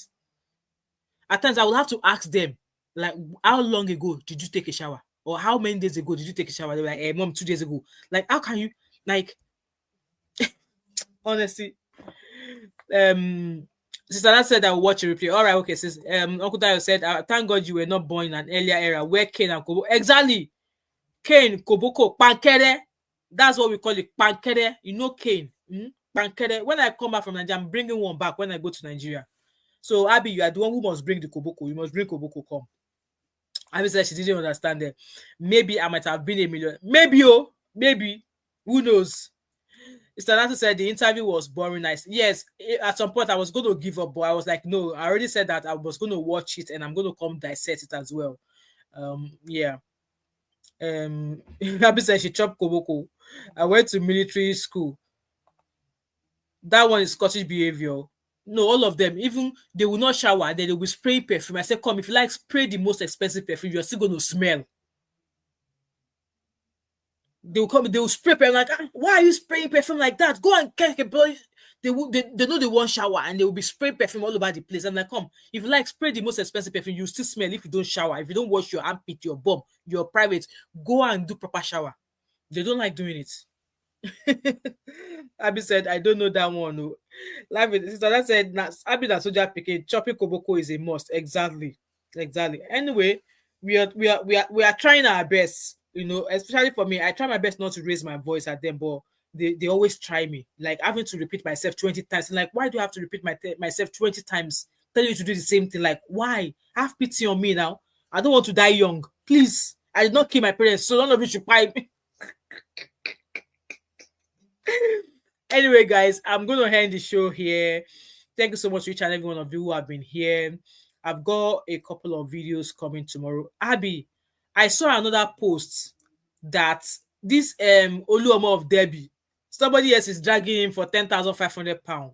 A: At times I will have to ask them, like, how long ago did you take a shower? Or how many days ago did you take a shower? They're like, hey, Mom, 2 days ago. Like, how can you, like, honestly, Sister Nat said I will watch a replay. All right, okay, sis. Uncle Dayo said, thank God you were not born in an earlier era where Cain and Kobo, exactly, Cain, Koboko, Pankere. That's what we call it, Pankere. You know Cain, Pankere. When I come back from Nigeria, I'm bringing one back when I go to Nigeria. So, Abby, you are the one who must bring the Koboko. You must bring Koboko, come. Abby said she didn't understand that. Maybe I might have been a million. Maybe. Who knows? Mr. Nato said the interview was boring. Nice. Yes, at some point I was going to give up, but I was like, no, I already said that I was going to watch it and I'm going to come dissect it as well. Yeah. Abby said she chopped Koboko. I went to military school. That one is Scottish behavior. No, all of them, even they will not shower, then they will spray perfume. I said, come, if you like, spray the most expensive perfume, you're still going to smell. They will come, they will spray perfume. Like, why are you spraying perfume like that? Go and get a boy. They know they want shower and they will be spraying perfume all over the place. I'm like, come, if you like, spray the most expensive perfume, you still smell if you don't shower. If you don't wash your armpit, your bum, your private, go and do proper shower. They don't like doing it. Abby said, I don't know that one. No. Live it. Sister that said, Abby that soldier picking chopping koboko is a must. Exactly. Anyway, we are trying our best, especially for me. I try my best not to raise my voice at them, but they always try me. Like having to repeat myself 20 times. And like, why do I have to repeat myself 20 times? Tell you to do the same thing. Like, why? Have pity on me now. I don't want to die young. Please. I did not kill my parents, so none of you should pipe me. Anyway, guys, I'm going to end the show here. Thank you so much to each and every one of you who have been here. I've got a couple of videos coming tomorrow. Abby, I saw another post that this Oluomo of Debbie, somebody else is dragging him for £10,500.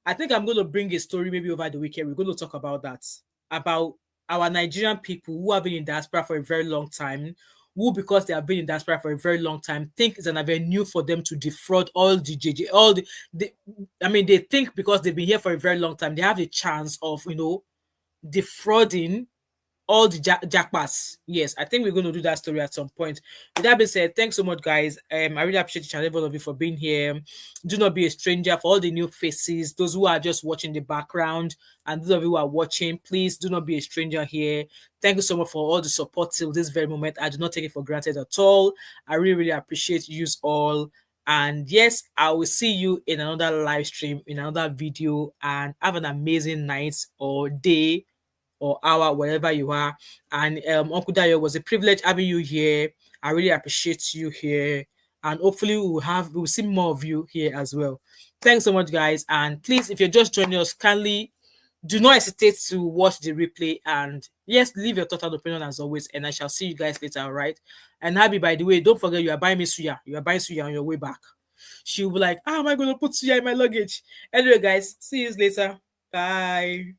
A: I think I'm going to bring a story maybe over the weekend. We're going to talk about that, about our Nigerian people who have been in diaspora for a very long time, who, because they have been in diaspora for a very long time, think it's an avenue for them to defraud all the JJ, they think because they've been here for a very long time, they have a chance of, defrauding all the jackpots. Yes, I think we're going to do that story at some point. With that being said, thanks so much, guys. I really appreciate each and every one of you for being here. Do not be a stranger. For all the new faces, those who are just watching the background, and those of you who are watching, please do not be a stranger here. Thank you so much for all the support till this very moment. I do not take it for granted at all. I really, really appreciate you all. And yes, I will see you in another live stream, in another video, and have an amazing night or day or hour, wherever you are. And Uncle Dayo, was a privilege having you here. I really appreciate you here. And hopefully we'll see more of you here as well. Thanks so much, guys. And please, if you're just joining us, kindly do not hesitate to watch the replay. And yes, leave your total opinion as always. And I shall see you guys later, all right? And Abby, by the way, don't forget you are buying me suya. You are buying suya on your way back. She'll be like, how am I going to put suya in my luggage? Anyway, guys, see you later. Bye.